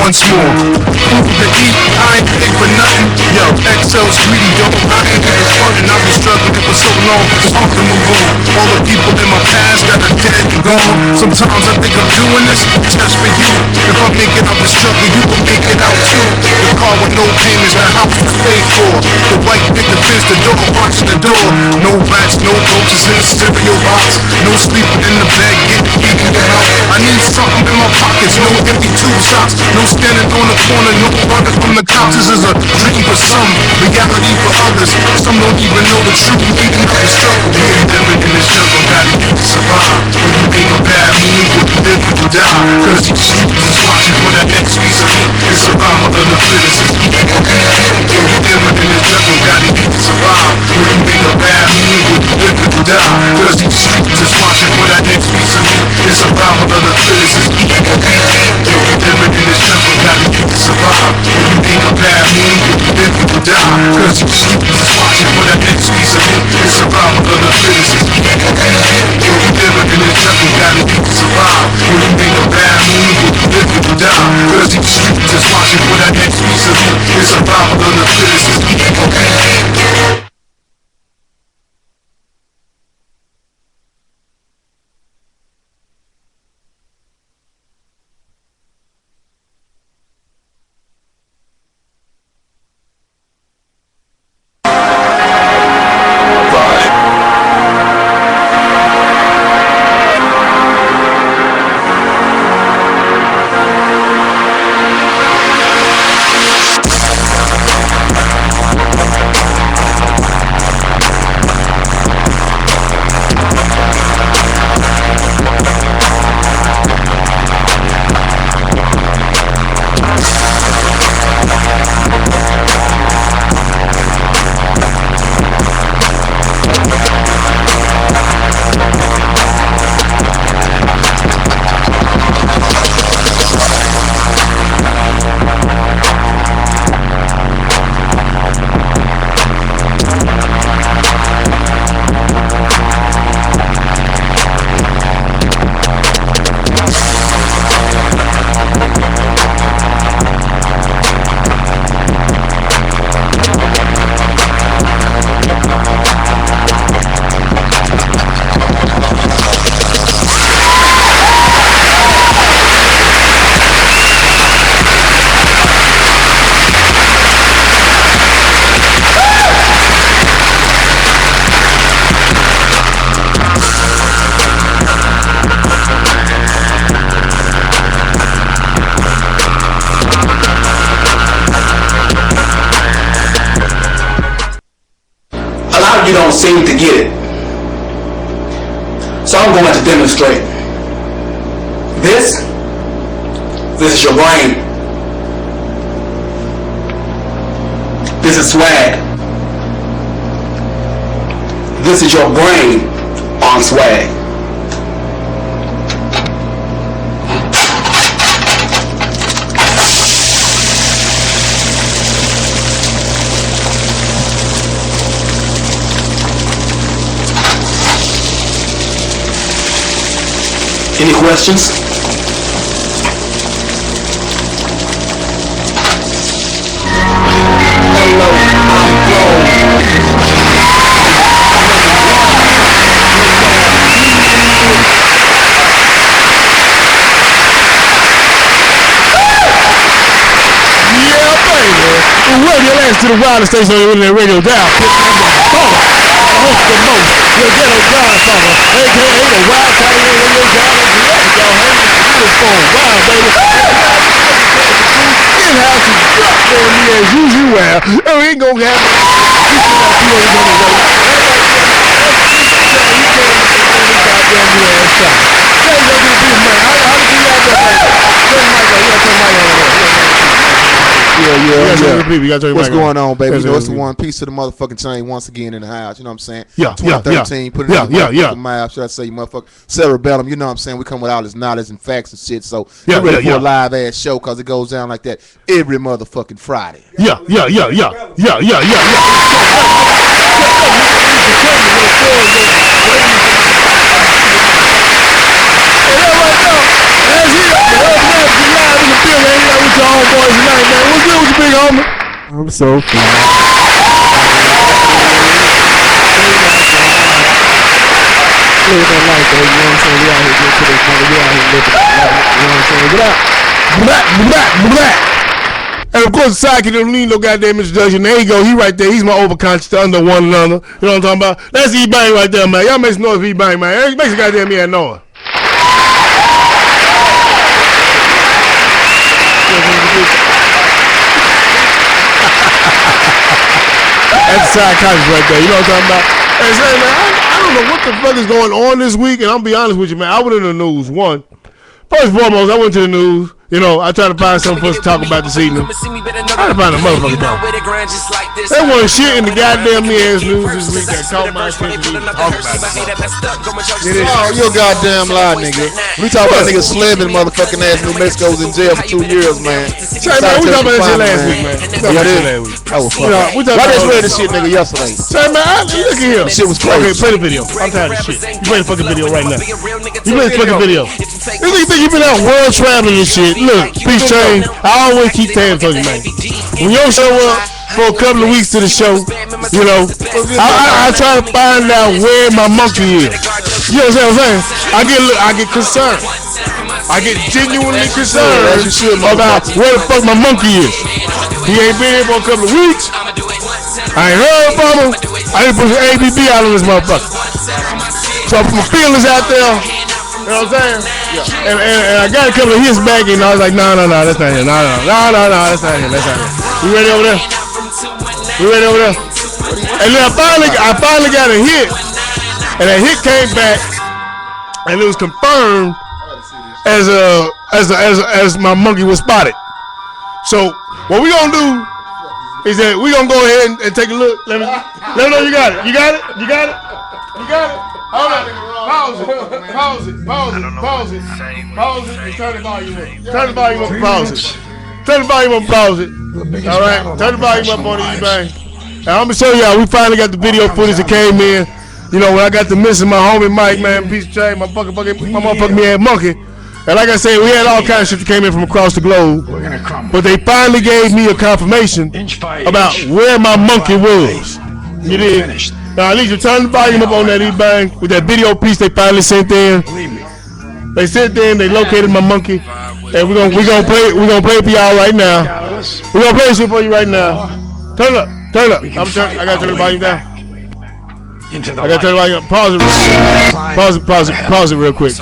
once more. Food to eat, I ain't big for nothing. Yo, XL's greedy, yo, I ain't even frontin'. I've been struggling for so long, it's hard to move on. All the people in my past that are dead and gone. Sometimes I think I'm doing this just for you. If I make it out the struggle, you can make it out too. The car with no payments, the house was paid for. The white picket fence, the door, watching the door. No rats, no roaches in the stereo box. No sleeping in the bed, getting eaten out. I need something in my pockets, no empty tube socks. No standing on the corner, no running from the cops. This is a dream for some, reality for others. Some don't even know the truth, even out the struggle. We ain't living in this jungle, gotta get to survive. When you make a bad move, you live or you die. Cause each street is watching for that next piece of meat. It's survival of the fittest. When you living in this jungle, gotta get to survive. When you make a bad move, you live or you die. Cause each street is watching for that next piece of meat. It's survival of the fittest. When you living in this jungle, gotta get to survive. When you make a bad move, you live or you die. Cause each street is watching for that next piece of meat. It's survival of the fittest. When you living in this jungle, gotta get to survive. When you make a bad move, you live or you die. Cause each street is watching for that next piece of meat. It's survival of the fittest. You don't seem to get it. So I'm going to demonstrate. This is your brain. This is swag. This is your brain on swag. Any questions? Hello, I'm Flo. Yeah, baby. Welcome your ass to the wildest station on the internet radio dial. Host the most, your ghetto godfather, aka the wild tiger radio dial. Y'all hanging uniform, wild baby. In-house is dropped on me as usual. And we ain't gonna have Yeah. What's going on, baby? You know, it's the one piece of the motherfucking chain once again in the house. You know what I'm saying? 2013, put it in the motherfucking mouth. Should I say, you motherfucker? Cerebellum, you know what I'm saying? We come with all this knowledge and facts and shit. So, get ready for a live ass show because it goes down like that every motherfucking Friday. Yeah. so fly. Living that life, baby, you know what I'm saying? We out here getting to this money. We out here living that life, you know what I'm saying? Get out. Black. And of course, the sidekick don't need no goddamn introduction. There you go. He right there. He's my overconscious under one another. You know what I'm talking about? That's E-Bang right there, man. Y'all make some noise for E-Bang, man. Make some goddamn yeah noise. That's the psychiatrist right there. You know what I'm talking about? And say, man, I don't know what the fuck is going on this week, and I'm gonna be honest with you, man. I went in the news. First and foremost, I went to the news. You know, I tried to find something for us to talk about this evening. I tried to find a motherfucker down. There wasn't shit in the goddamn ass news this week that caught my attention to even talk about it. Oh, you're a goddamn lie, nigga. We talk about niggas slamming motherfucking ass New Mexico's in jail for 2 years, man. Say, man, we talked about that shit last week, man. Oh, fuck. I just read this shit, nigga, yesterday. Say, man, look at here. Shit was crazy. Okay, play the video. I'm tired of shit. You play the fucking video right now. You play the fucking video. You think you been out world traveling and shit? Look, Peace Train, I always keep tabs on you, man. When you don't show up for a couple of weeks to the show, you know, I try to find out where my monkey is. You know what I'm saying? I get concerned. I get genuinely concerned about where the fuck my monkey is. He ain't been here for a couple of weeks. I ain't heard from him. I ain't put some ABB out on this motherfucker. So I put my feelings out there. You know what I'm saying? Yeah. And I got a couple of hits back, and I was like, no, that's not him. No, that's not him. You ready over there? And then I finally got a hit, and that hit came back, and it was confirmed as my monkey was spotted. So what we gonna do is that we gonna go ahead and take a look. Let me know you got it. You got it. Hold on. Pause it. And turn the volume up. Turn the volume up and pause it. All right. Turn the volume up on the E-Bang. And I'm gonna show y'all. We finally got the video footage that came in. You know, when I got to missing my homie Mike, man, piece of train, my motherfucking me had monkey. And like I said, we had all kinds of shit that came in from across the globe. But they finally gave me a confirmation about where my monkey was. You did. Now I need you to turn the volume up on that E-Bang with that video piece they finally sent in. They sent in, they located my monkey, and we're gonna play it for y'all right now. We're gonna play this shit for you right now. Turn it up. I gotta turn the volume down. I gotta turn the volume up. Pause it real quick.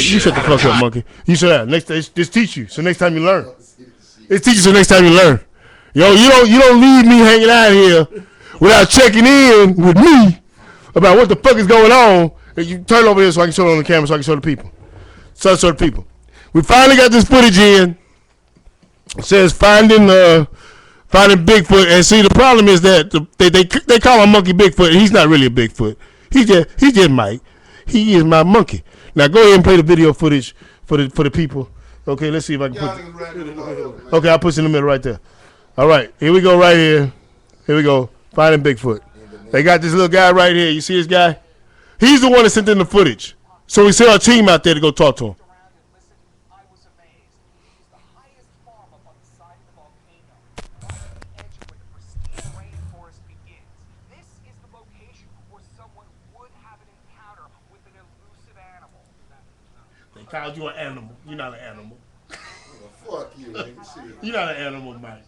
You shut the fuck up, monkey. You shut up. Next, this teach you. So next time you learn. It teaches you next time you learn. Yo, you don't leave me hanging out here without checking in with me about what the fuck is going on. And you turn over here so I can show it on the camera so I can show the people. We finally got this footage in. It says finding Bigfoot. And see, the problem is that they call my monkey Bigfoot. He's not really a Bigfoot. He just Mike. He is my monkey. Now go ahead and play the video footage for the people. Okay, let's see if I can put. Okay, I'll put it in the middle right there. All right, here we go right here. Here we go. Finding Bigfoot. They got this little guy right here. You see this guy? He's the one that sent in the footage. So we sent our team out there to go talk to him. They called you an animal. You're not an animal. Fuck you, nigga. You're not an animal, Mike.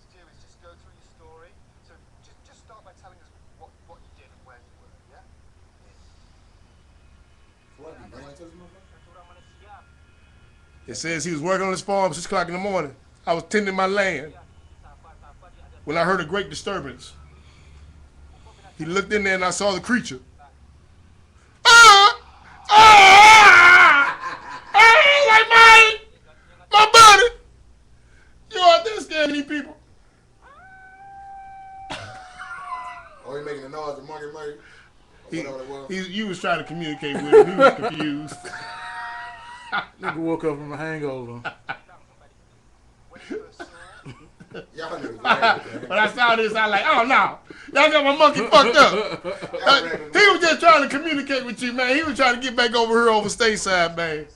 It says he was working on his farm 6 o'clock in the morning. I was tending my land when I heard a great disturbance. He looked in there and I saw the creature. Like my buddy. You out there scaring these people. Oh, he making the noise, the monkey. You was trying to communicate with him. He was confused. Nigga woke up from a hangover. When I saw this, I was like, oh no, y'all got my monkey fucked up. He was just trying to communicate with you, man. He was trying to get back over here over stateside, man.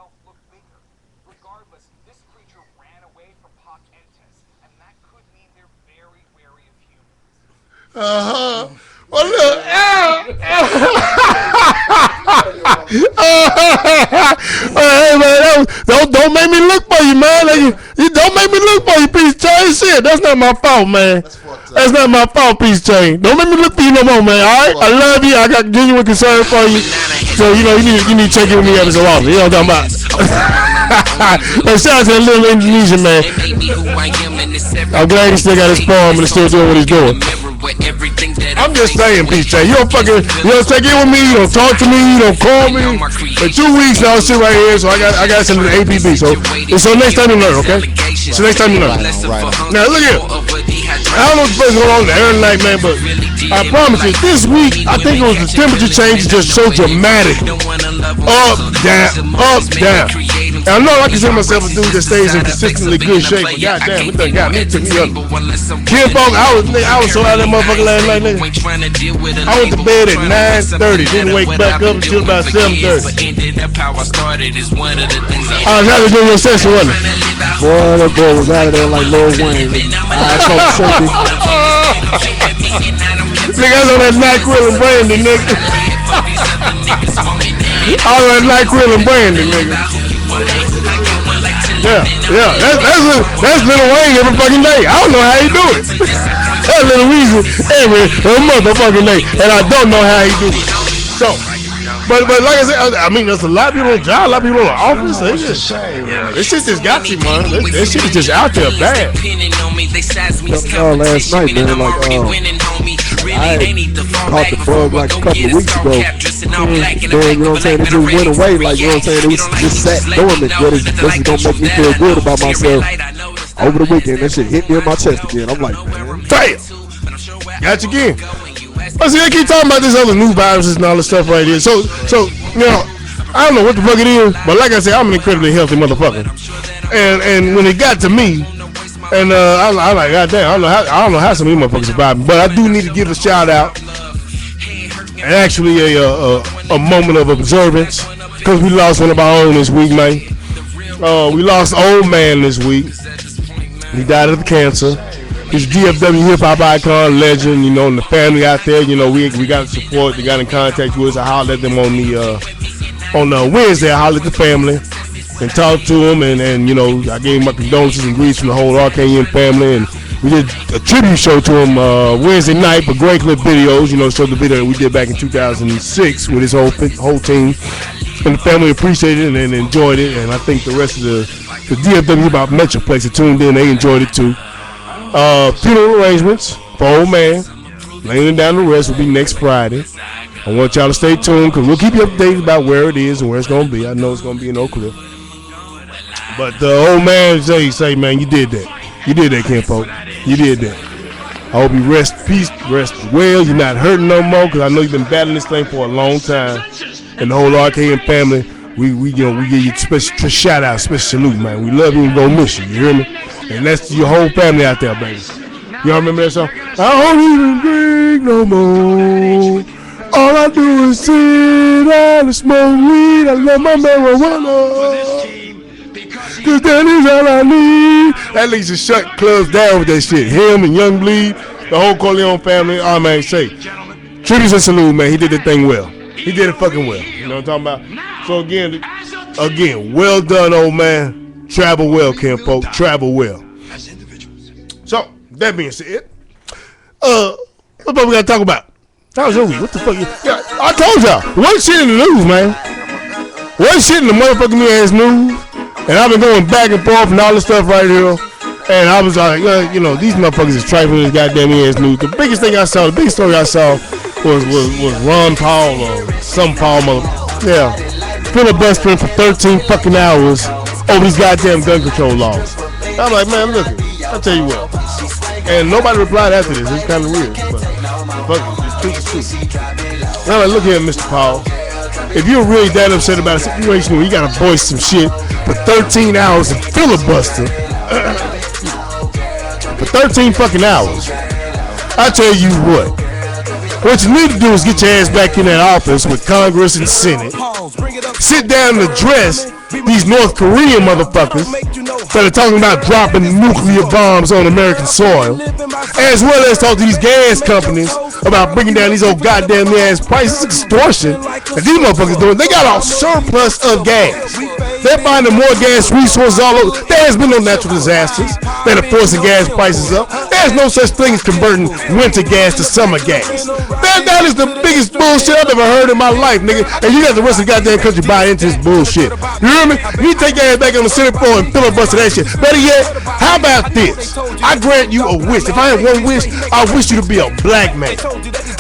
itself look bigger. Regardless, this creature ran away from Pac Entes, and that could mean they're very wary of humans. Well, look. Hey man, don't make me look for you, man. You don't make me look for you, piece of chain. Shit, that's not my fault, man. That's not my fault, piece of chain. Don't make me look for you no more, man. All right, I love you. I got genuine concern for you. So you need to check in with me every so often. You know what I'm talking about? But shout out to that little Indonesian man. I'm glad he still got his farm and still doing what he's doing. I'm just saying, Peach J. You don't take in with me. You don't talk to me. You don't call me. For 2 weeks now, I'll sit right here. So I got some APB. So next time you learn, okay? So next time you learn. Now look here. I don't know what's going on there tonight, man, but I promise you, this week I think it was the temperature change just so dramatic. Up, down. And I know I consider myself a dude that stays in consistently good shape, but goddamn, it done got me, took me up. Kid folk, I was so out of that motherfucker last night, nigga. I went to bed at 9:30, didn't wake back up until about 7:30. I was out of doing your session, wasn't it? Boy, that boy was out of there like Lil Wayne. Nigga, I was on that NyQuil and Brandy, nigga. I was on that NyQuil and Brandy, nigga. Yeah, that's Lil Wayne every fucking day. I don't know how he do it. That's Lil Weezy every motherfucking day, and I don't know how he do it. So, but like I said, I mean, there's a lot of people on job, a lot of people in the office. This shit just got you, man. This shit is just out there bad. Last night, man, like I caught the bug like a couple of weeks ago. Man, you know what I'm saying? It just went away, like, you know what I'm saying? It was just sat dormant. This is gonna make me feel good about myself. Over the weekend, that shit hit me in my chest again. I'm like, man, damn, got you again. I see, they keep talking about this other new viruses and all this stuff right here. So you know, I don't know what the fuck it is, but like I said, I'm an incredibly healthy motherfucker. And when it got to me, and I'm like, goddamn, I don't know how some of these motherfuckers survived. But I do need to give a shout out, and actually a moment of observance, because we lost one of our own this week, man. We lost an old man this week. He died of cancer. He's DFW hip hop icon, legend, you know, and the family out there, you know, we got support. They got in contact with us. I hollered at them on Wednesday. I hollered at the family and talked to them, and you know, I gave him my condolences and greets from the whole RKN family, and we did a tribute show to him Wednesday night for Great Clip Videos. You know, showed the video that we did back in 2006 with his whole team, and the family appreciated it and enjoyed it, and I think the rest of the DFW hip hop Metroplex that tuned in, they enjoyed it too. Funeral arrangements for old man, laying down the rest will be next Friday. I want y'all to stay tuned because we'll keep you updated about where it is and where it's going to be. I know it's going to be in Oak Cliff. But the old man say, man, you did that. You did that, Kenfolk. You did that. I hope you rest well. You're not hurting no more because I know you've been battling this thing for a long time. And the whole RKN family, we give you special shout out, special salute, man. We love you and gonna miss you. You hear me? And that's your whole family out there, baby. Y'all remember that song? I don't even drink no more. All I do is sit down and smoke weed. I love my marijuana. Cause that is all I need. That nigga just shut clubs down with that shit. Him and Young Bleed, the whole Corleone family. Oh man, say, tributes and salute, man. He did the thing well. He did it fucking well. You know what I'm talking about? So again, well done, old man. Travel well, Kenfolk. Travel well. So that being said, what we gotta talk about? How was your week? What the fuck? Yeah, I told y'all, one shit in the news, man. One shit in the motherfucking ass news. And I've been going back and forth and all this stuff right here. And I was like, you know, these motherfuckers is trifling this goddamn ass news. The biggest story I saw was Ron Paul or some Paul filibustering for 13 fucking hours over these goddamn gun control laws. I'm like, man, look, I'll tell you what. And nobody replied after this. It's kind of weird, but fuck it, it's truth. And I'm like, look here, Mr. Paul. If you're really that upset about a situation where you gotta voice some shit for 13 hours and filibuster for 13 fucking hours, I tell you what you need to do is get your ass back in that office with Congress and Senate, sit down and address these North Korean motherfuckers that are talking about dropping nuclear bombs on American soil, as well as talk to these gas companies about bringing down these old goddamn ass prices. Extortion that these motherfuckers doing. They got a surplus of gas. They're finding more gas resources all over. There has been no natural disasters that are forcing gas prices up. There's no such thing as converting winter gas to summer gas. That is the biggest bullshit I've ever heard in my life, nigga. And you got the rest of the goddamn country buy into this bullshit. You hear me? You take your ass back on the Senate floor and filibuster that shit. Better yet, how about this? I grant you a wish. If I had one wish, I wish you to be a black man.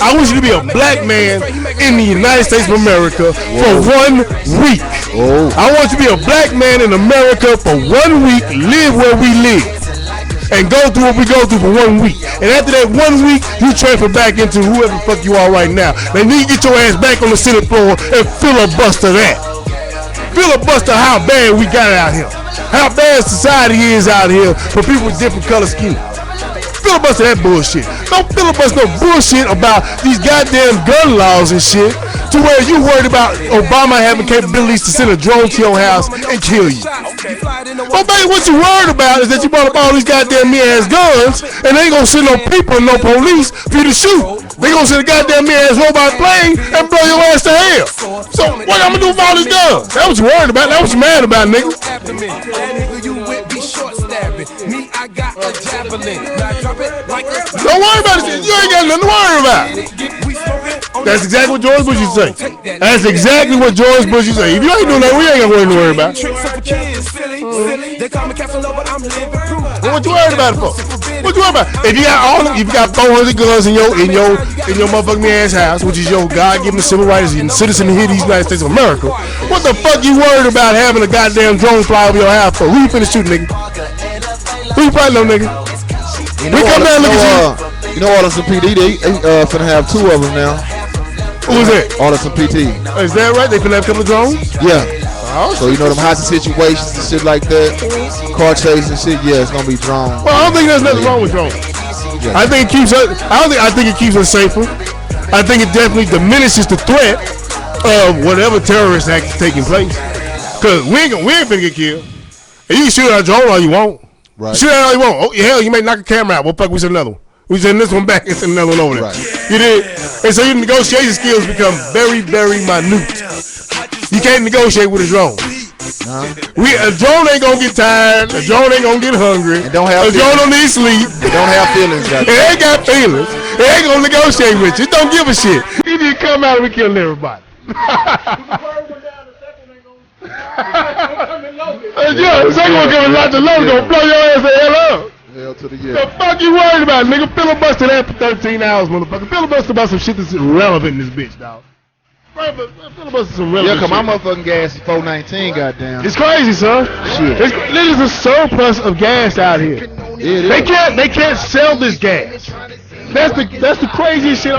I wish you to be a black man in the United States of America for 1 week. I want you to be a black man in America for 1 week, live where we live, and go through what we go through for 1 week. And after that 1 week, you transfer back into whoever the fuck you are right now. Now you get your ass back on the Senate floor and filibuster that. Filibuster how bad we got it out here. How bad society is out here for people with different color schemes. Filibuster that bullshit. Don't filibuster no bullshit about these goddamn gun laws and shit to where you worried about Obama having capabilities to send a drone to your house and kill you. Well, baby, what you worried about is that you bought up all these goddamn me-ass guns and they ain't gonna send no people and no police for you to shoot. They gonna send a goddamn me-ass robot plane and blow your ass to hell. So what I'm gonna do with all these guns? That what you worried about. That what you mad about, nigga. Don't worry about it. You ain't got nothing to worry about. That's exactly what George Bush used to say. That's exactly what George Bush used to say. If you ain't doing that, we ain't got nothing to worry about. What you worried about it for? What you worried about? If you got 400 guns in your motherfucking ass house, which is your God-given civil rights and citizen here in the United States of America, what the fuck you worried about having a goddamn drone fly over your house for? Who you finna shoot, nigga? Who you fighting on, nigga? We come down and look at you. You know, Artisan PD, they finna have 2 of them now. Who is that? Artisan PT. Is that right? They finna have a couple of drones? Yeah. So you know them hostage situations and shit like that, car chase and shit. Yeah, it's gonna be drones. Well, I don't think there's nothing wrong with drones. Yeah. I think it keeps us. I think it keeps us safer. I think it definitely diminishes the threat of whatever terrorist act is taking place. Cause we ain't finna get killed. And you can shoot at a drone all you want. Right. Shoot at all you want. Oh hell, you may knock a camera out. Well, fuck, we send another one. We send this one back and send another one over there. Right. You did. And so your negotiation skills become very, very minute. You can't negotiate with a drone. A drone ain't gonna get tired. A drone ain't gonna get hungry. It don't have a drone don't need sleep. It don't have feelings. It ain't got feelings. It ain't gonna negotiate with you. It don't give a shit. You need to come out and we killing everybody. Yeah, the second one coming out the low gonna blow your ass the hell up. Hell to the yeah. The fuck you worried about, nigga? Filibuster that for 13 hours, motherfucker. Filibuster about some shit that's irrelevant in this bitch, dog. Filibuster some relevant. Yeah, cause my motherfucking gas is $4.19, goddamn. It's crazy, son. Shit. There's a surplus of gas out here. Yeah, they can't sell this gas. That's the craziest shit.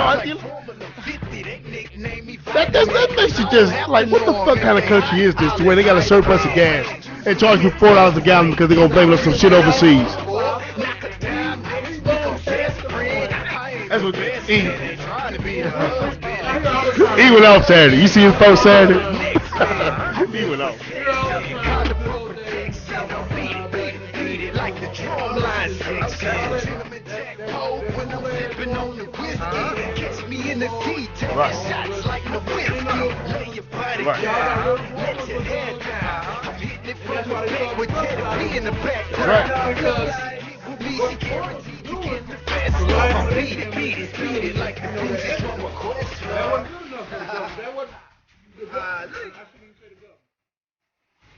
That makes you just like, what the fuck kind of country is this to where they got a surplus of gas and charge you $4 a gallon because they're gonna blame it on some shit overseas? That's what he went off Saturday. You see his post Saturday? He went off.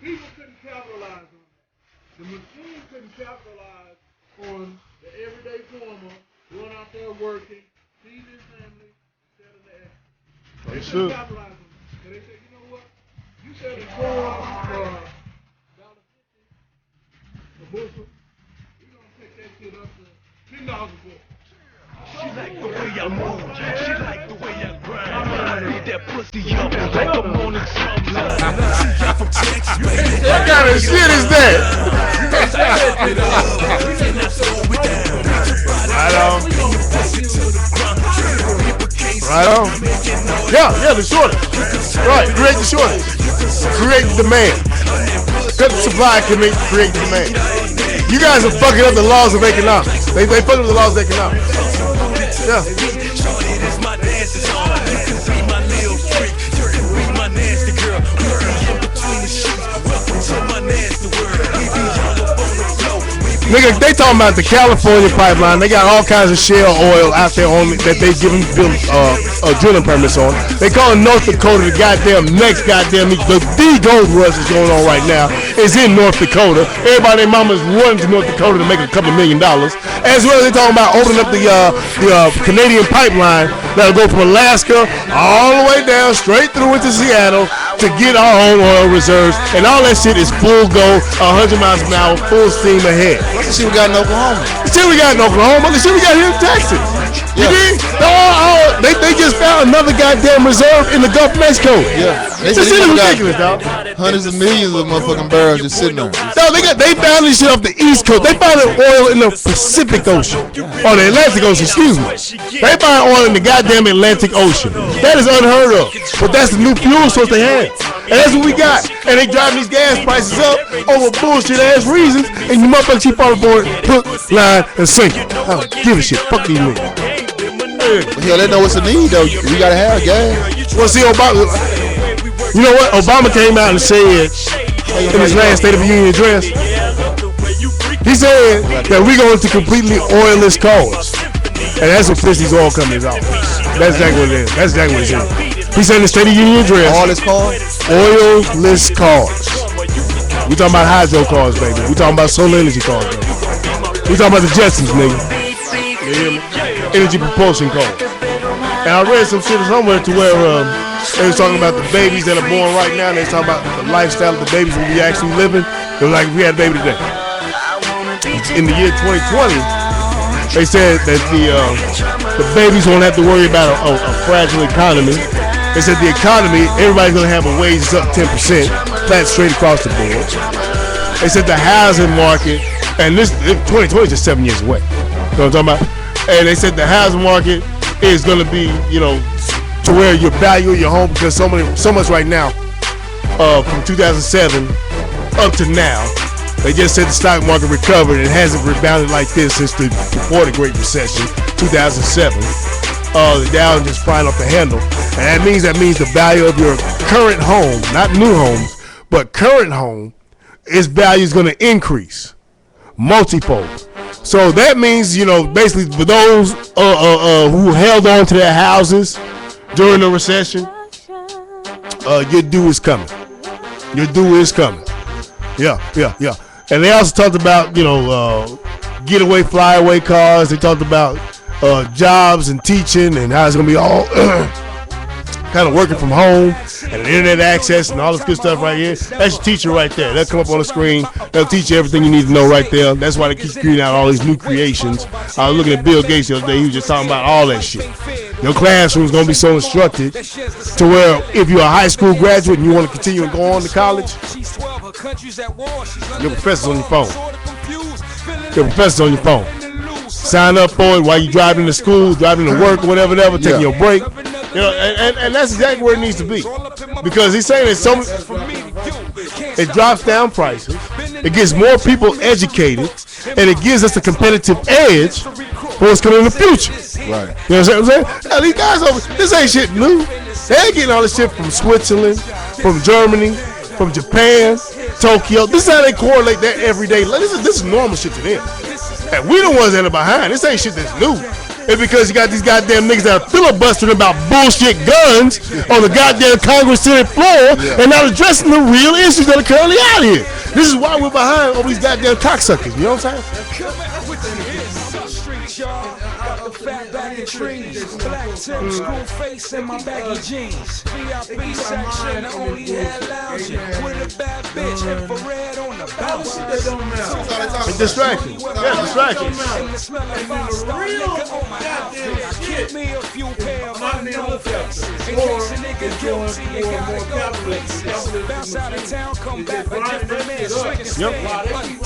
People couldn't capitalize on that. The machine couldn't capitalize on the everyday farmer going out there working, feeding his family, selling the eggs. They couldn't capitalize on that. So they said, you know what? You sell the corn for $1.50 a bushel. We're going to take that shit up to $10 a bushel. She like the way I move, she like the way I grind. Need that pussy up like I'm on the drum line. She got from Texas, baby. What kind of shit is that? Right on. Yeah, the shortage. Right, create the shortage. Create the demand. Cut the supply, create the demand. You guys are fucking up the laws of economics. They fucking up the laws of economics. Yeah. Nigga, they talking about the California pipeline. They got all kinds of shale oil out there on that they giving drilling permits on. They calling North Dakota the goddamn next goddamn the gold rush is going on right now. Is in North Dakota. Everybody, their mama's running to North Dakota to make a couple $1 million. As well as they talking about opening up the Canadian pipeline that'll go from Alaska all the way down straight through into Seattle to get our own oil reserves, and all that shit is full go, 100 miles an hour, full steam ahead. What's the shit we got in Oklahoma? The shit we got in Oklahoma, the shit we got here in Texas. You dig? They just found another goddamn reserve in the Gulf of Mexico. Yeah. This shit is ridiculous, dog. Hundreds of millions of motherfucking barrels just sitting there. No, they found this shit off the East Coast. They found oil in the Pacific Ocean. Or the Atlantic Ocean, excuse me. They found oil in the goddamn Atlantic Ocean. That is unheard of. But that's the new fuel source they had. And that's what we got. And they driving these gas prices up over bullshit ass reasons. And you motherfuckers keep on board, hook, line, and sinker. I don't give a shit. Fuck these niggas. Yeah, they know what's a need though. We gotta have gas. Well, see, Obama. You know what? Obama came out and said in his last State of the Union address, he said that we're going to completely oilless cars. And that's what pissed these oil companies off. That's exactly what it is. That's exactly what it is. He said in the State of the Union address, oilless cars? Oilless cars. We talking about hydro cars, baby. We talking about solar energy cars, baby. We talking about the Jetsons, nigga. You hear me? Energy propulsion cars. And I read some shit somewhere to where they was talking about the babies that are born right now. And they was talking about the lifestyle of the babies will be actually living. It was like if we had a baby today. In the year 2020, they said that the babies won't have to worry about a fragile economy. They said the economy, everybody's gonna have a wages up 10%, flat straight across the board. They said the housing market, and this 2020 is just 7 years away. You know what I'm talking about? And they said the housing market is gonna be, to where you value your home, because so much right now, from 2007 up to now, they just said the stock market recovered and hasn't rebounded like this since before the Great Recession, 2007. The Dow just flying off the handle, and that means the value of your current home, not new homes, but current home, its value is going to increase multifold. So that means, basically for those who held on to their houses during the recession, your due is coming. Your due is coming. Yeah. And they also talked about, getaway, flyaway cars. They talked about jobs and teaching and how it's going to be all kind of working from home and internet access and all this good stuff right here. That's your teacher right there. They'll come up on the screen. They'll teach you everything you need to know right there. That's why they keep creating out all these new creations. I was looking at Bill Gates the other day. He was just talking about all that shit. Your classroom's going to be so instructed to where if you're a high school graduate and you want to continue and go on to college, your professor's on your phone. Your professor's on your phone. Sign up for it while you're driving to school, driving to work, whatever, taking your break. And that's exactly where it needs to be. Because he's saying that it drops down prices, it gets more people educated, and it gives us a competitive edge for what's coming in the future. Right. You know what I'm saying? Now, these guys this ain't shit new. They're getting all this shit from Switzerland, from Germany, from Japan, Tokyo. This is how they correlate that every day. This is normal shit to them. And we the ones that are behind. This ain't shit that's new. It's because you got these goddamn niggas that are filibustering about bullshit guns on the goddamn Congress Senate floor and not addressing the real issues that are currently out here. This is why we're behind all these goddamn cocksuckers. You know what I'm saying? It's distraction. Yeah, distraction. And then the real goddamn shit is not in the old chapter. Or it's going for more capitalism. Capitalism is just grinding that shit up. While they keep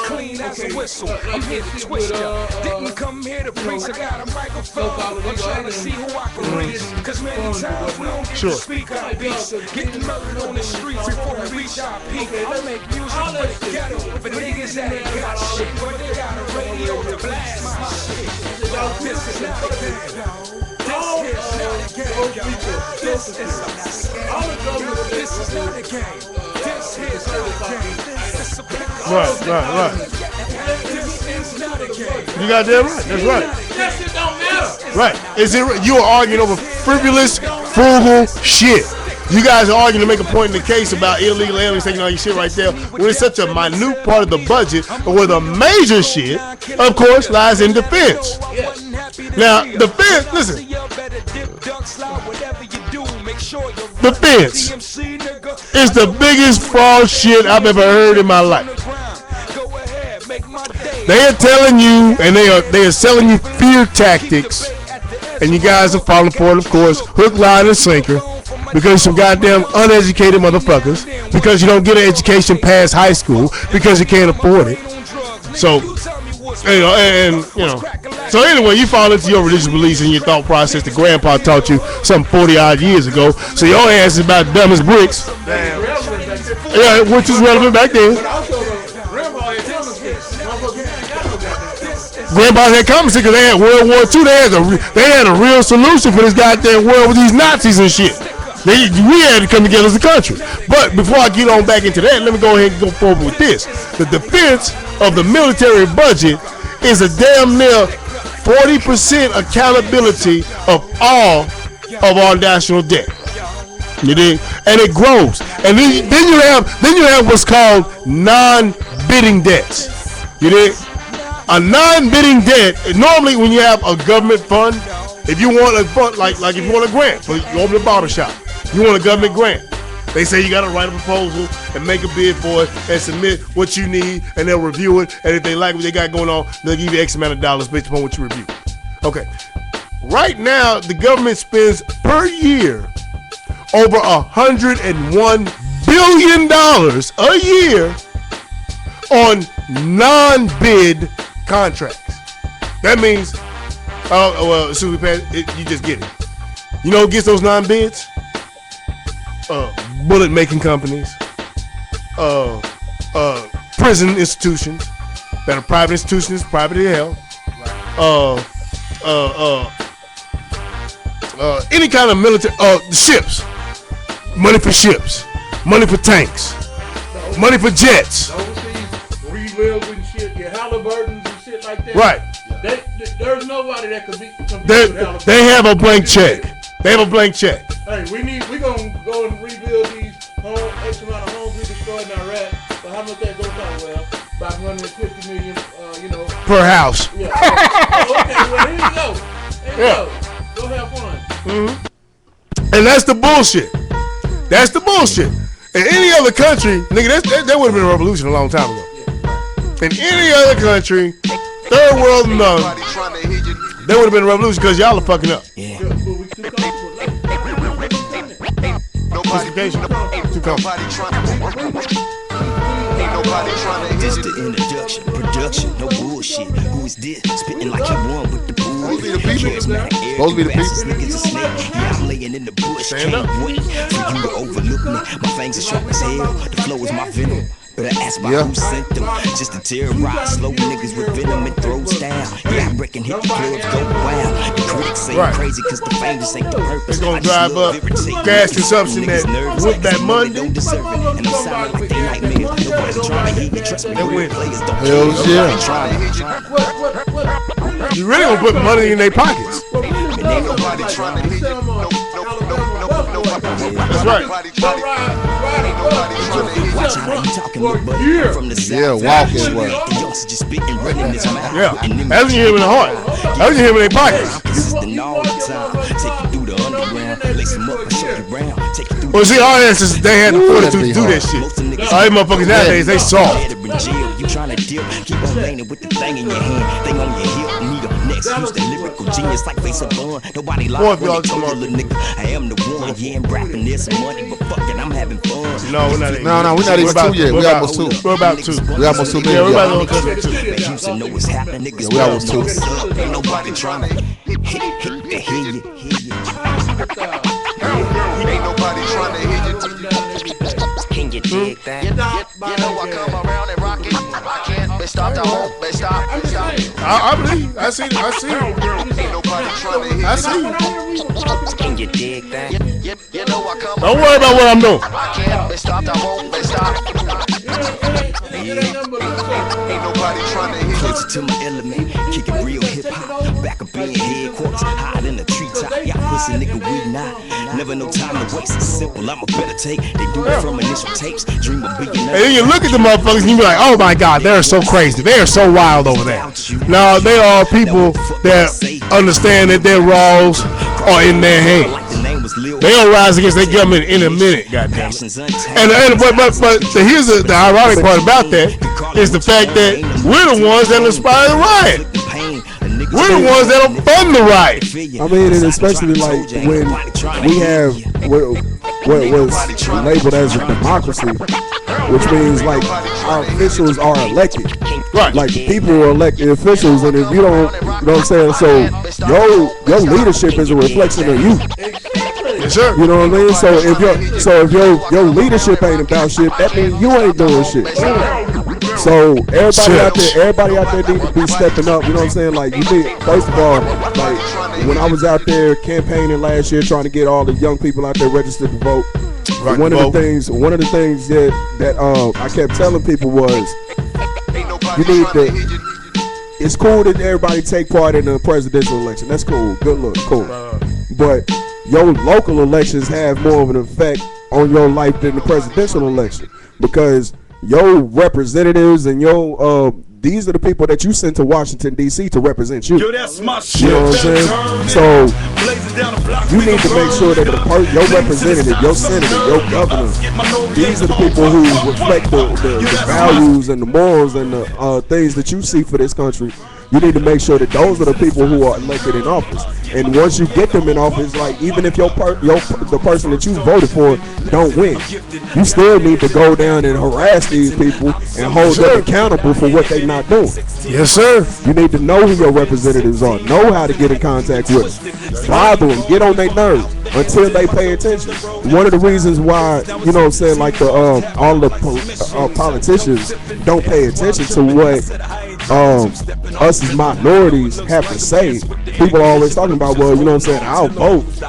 Clean as a whistle. I'm here to twist ya. Didn't come here to preach. I got a microphone. I'm trying to see who I can reach. Cause many times we don't get to speak our piece. Getting murdered on the streets before we reach our peak. I make music for the ghetto. For niggas that ain't got shit. But they got a radio to blast my shit. This is not a game. This is not a game. This is not a game. Right. You got that right. That's right. That shit don't matter. Right. You are arguing over frivolous, frugal shit. You guys are arguing to make a point in the case about illegal aliens taking all your shit right there when it's such a minute part of the budget, but where the major shit, of course, lies in defense. Now, defense, listen. Defense is the biggest fraud shit I've ever heard in my life. They are telling you, and they are selling you fear tactics, and you guys are falling for it, of course, hook, line, and sinker, because some goddamn uneducated motherfuckers, because you don't get an education past high school, because you can't afford it. So, so anyway, you fall into your religious beliefs and your thought process that grandpa taught you some 40 odd years ago. So your ass is about dumb as bricks. Damn. Yeah, which is relevant back then. Grandpa had commented because they had World War II. They had a real solution for this goddamn world with these Nazis and shit. We had to come together as a country. But before I get on back into that, let me go ahead and go forward with this. The defense of the military budget is a damn near 40% accountability of all of our national debt. You dig? And it grows. And then you have what's called non-bidding debts. You dig? A non-bidding debt, normally when you have a government fund, if you want a fund, like if you want a grant, so you open a barber shop, you want a government grant. They say you gotta write a proposal and make a bid for it and submit what you need, and they'll review it. And if they like what they got going on, they'll give you X amount of dollars based upon what you review. Okay. Right now, the government spends per year over $101 billion a year on non-bid contracts. That means, as soon as we pass it, you just get it. You know who gets those non-bids? Bullet making companies, prison institutions that are private institutions, privately held, any kind of military, ships, money for ships, money for tanks, money for jets. Rebuilds and shit, your Halliburtons and shit like that. Right. There's nobody that could compete with Halliburton. They have a blank check. They have a blank check. Hey, we're gonna go and rebuild these X amount of homes we destroyed in Iraq. So how much that goes out? Well, about 150 million, per house. Yeah. Okay, well, here you go. Go have fun. Mm-hmm. And that's the bullshit. That's the bullshit. In any other country, nigga, that would have been a revolution a long time ago. In any other country, third world and none, there would have been a revolution because y'all are fucking up. Yeah. De-Segregation. Too complicated. Just the introduction, production, no bullshit. Who is this? Spitting like he won with the bull. Supposed to be the people. Supposed to be the people. Niggas a snake. Yeah, I'm laying in the bush. Stand Can't up. wait for you to overlook me. My fangs are sharp as hell. The flow is my venom. But I ask about who sent them. Just to terrorize slow niggas with venom and throw style. Yeah, I reckon hit the clubs go wild. The critics say I'm crazy cause the fame just ain't the purpose. It's gonna drive up gas consumption that with that money. Don't deserve it. And I'm sounding like they nightmares. Nobody trying to hear you. Trust me, They win. real players don't Hell care. yeah. You really gonna put money in their pockets. Ain't nobody trying to hear you. That's right. Watch how you talking, little buddy. From the south. Yeah, walking way. The youngster just spitting, running his mouth. Yeah. And them That's when you hear him in the heart. That's when you hear him in their pockets. I'm consistent all the time. Take you through the underground. Lace them up and show you round. Take you through. Well, see, all that is they had the fortitude to do that shit. All these motherfuckers nowadays, they soft. You tryna deal, keep on laning with the thing in your hand, thing on your hip, need a next use the lyrical genius like face of bun. Nobody lied when they told you, little nigga, I am the one. Yeah, I'm rapping this money, but fuck it, I'm having fun. No, we're not even 2 yet. We almost 2. We're about 2. We almost 2 minutes. Yeah, we're about to 2. Houston know what's happening, niggas. We almost 2. Ain't nobody tryna hit the hear you. Ain't nobody trying to hit you. Can you dig that? You know I come around and rock it. I can't be stopped. I won't be stopped. I believe. I see. Ain't nobody trying to hit you. I see. Can you dig that? You know I come Don't worry about what I'm doing. I can't be stopped. I won't be stopped. Ain't nobody trying to hit you. Closer to my element, kicking real hip hop. Back up in headquarters, hide in the treetop. Y'all pussy nigga, we not. Never no time to waste. It's simple. I'm a better take. They do it from initial tapes. Dream of big enough. And then you look at the motherfuckers and you be like, oh my God, they're so crazy. They are so wild over there. Now, they are people that understand that their roles are in their hands. They don't rise against their government in a minute, goddamn it. But here's the ironic part about that is the fact that we're the ones that inspire the riot. We're the ones that'll fund the riot. I mean, and especially like when we have what was labeled as a democracy, which means like our officials are elected. Right. Like people are elected officials, and if you don't, you know what I'm saying? So your leadership is a reflection of you. Yes, sir. You know what I mean? So if your leadership ain't about shit, that means you ain't doing shit. So everybody out there need to be stepping up. You know what I'm saying? Like you need, first of all, like when I was out there campaigning last year, trying to get all the young people out there registered to vote. One of the things that I kept telling people was, you need to. It's cool that everybody take part in the presidential election. That's cool. Good look, cool. But your local elections have more of an effect on your life than the presidential election, because your representatives and your these are the people that you send to Washington D.C. to represent you. That's my shit. You know what I'm saying? So you need to make sure that your representative, your senator, your governor, these are the people who reflect the values and the morals and the things that you see for this country. You need to make sure that those are the people who are elected in office. And once you get them in office, like even if the person that you voted for don't win, you still need to go down and harass these people and hold them accountable for what they're not doing. Yes, sir. You need to know who your representatives are, know how to get in contact with them, bother them, get on their nerves until they pay attention. One of the reasons why, you know what I'm saying, like all the politicians don't pay attention to what us as minorities have to say. People are always talking about, well, you know what I'm saying, I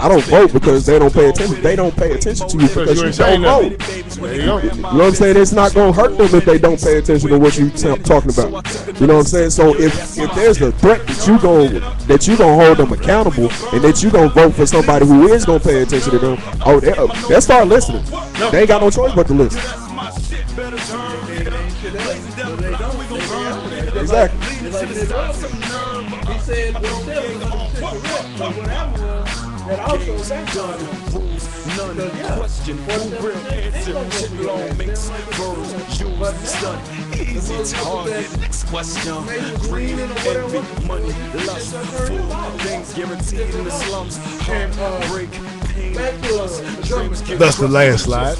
don't vote because they don't pay attention. They don't pay attention to you because you don't vote. There you go. You know what I'm saying? It's not going to hurt them if they don't pay attention to what you're talking about. You know what I'm saying? So if there's a threat that you gonna hold them accountable and that you gonna vote for somebody who is gonna pay attention to them, they'll start listening. They ain't got no choice but to listen. Exactly. He said, that also none question, who real answer, shit long makes verbs, use, stun, easy target, next question, greed, envy, money, lust, food, things guaranteed in the slums, heartbreak, pain, dreams. That's the last slide.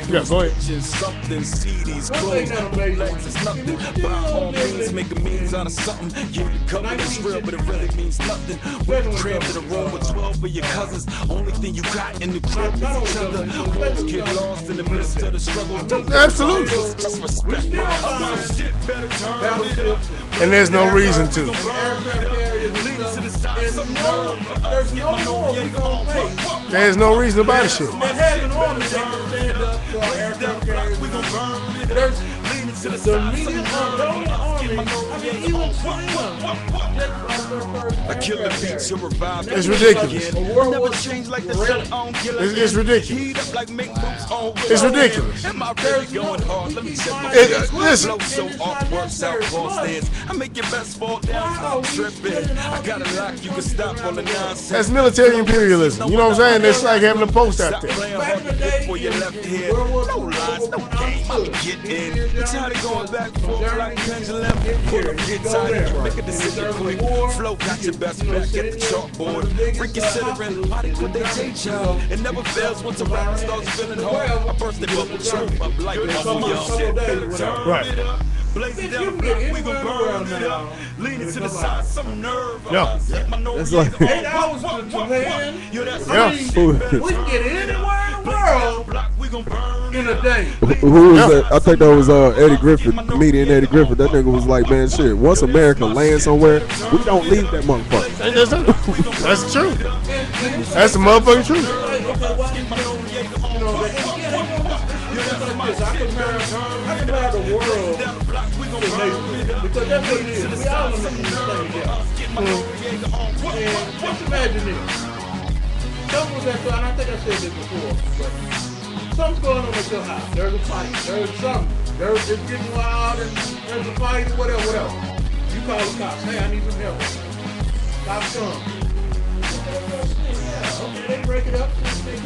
Yeah, go ahead. Something, CDs, clothes, legs is nothing, by all means, make a means out of something, yeah, the cover is real, but it really means nothing, we're crammed in a room with 12 of your cousins, only thing you got in the crib is each other, boys get lost in the midst of the struggle. Absolutely. Just respect And there's no reason to. There's no reason to buy the shit. The media, It's ridiculous. It's ridiculous. It's ridiculous. Listen. That's military imperialism. You know what I'm saying? It's like having a post out there. Flow, got your best bet, get the chalkboard. Reconsidering why they quit they day job. It never fails once a rapper starts feeling hard. I burst the bubble truth up like my young. Right. Blazing down the block, we gon' burn it up. Leaning to the side, some nerve. Yeah. It's like, 8 hours to Japan. Yeah. We can get anywhere in the world in a day. who was that? I think that was Eddie Griffin, comedian Eddie Griffin. That nigga was like, man, shit. Once America lands somewhere, we don't leave that motherfucker. That's true. That's the motherfucking truth. I compare the world to nature because that's what it is. We all in this thing together. And just imagine this. Something was at, and I think I said this before, but something's going on at your house. There's a fight. There's something. It's getting wild and there's a fight or whatever. You call the cops. Hey, I need some help. Cops come. Okay, they break it up. They do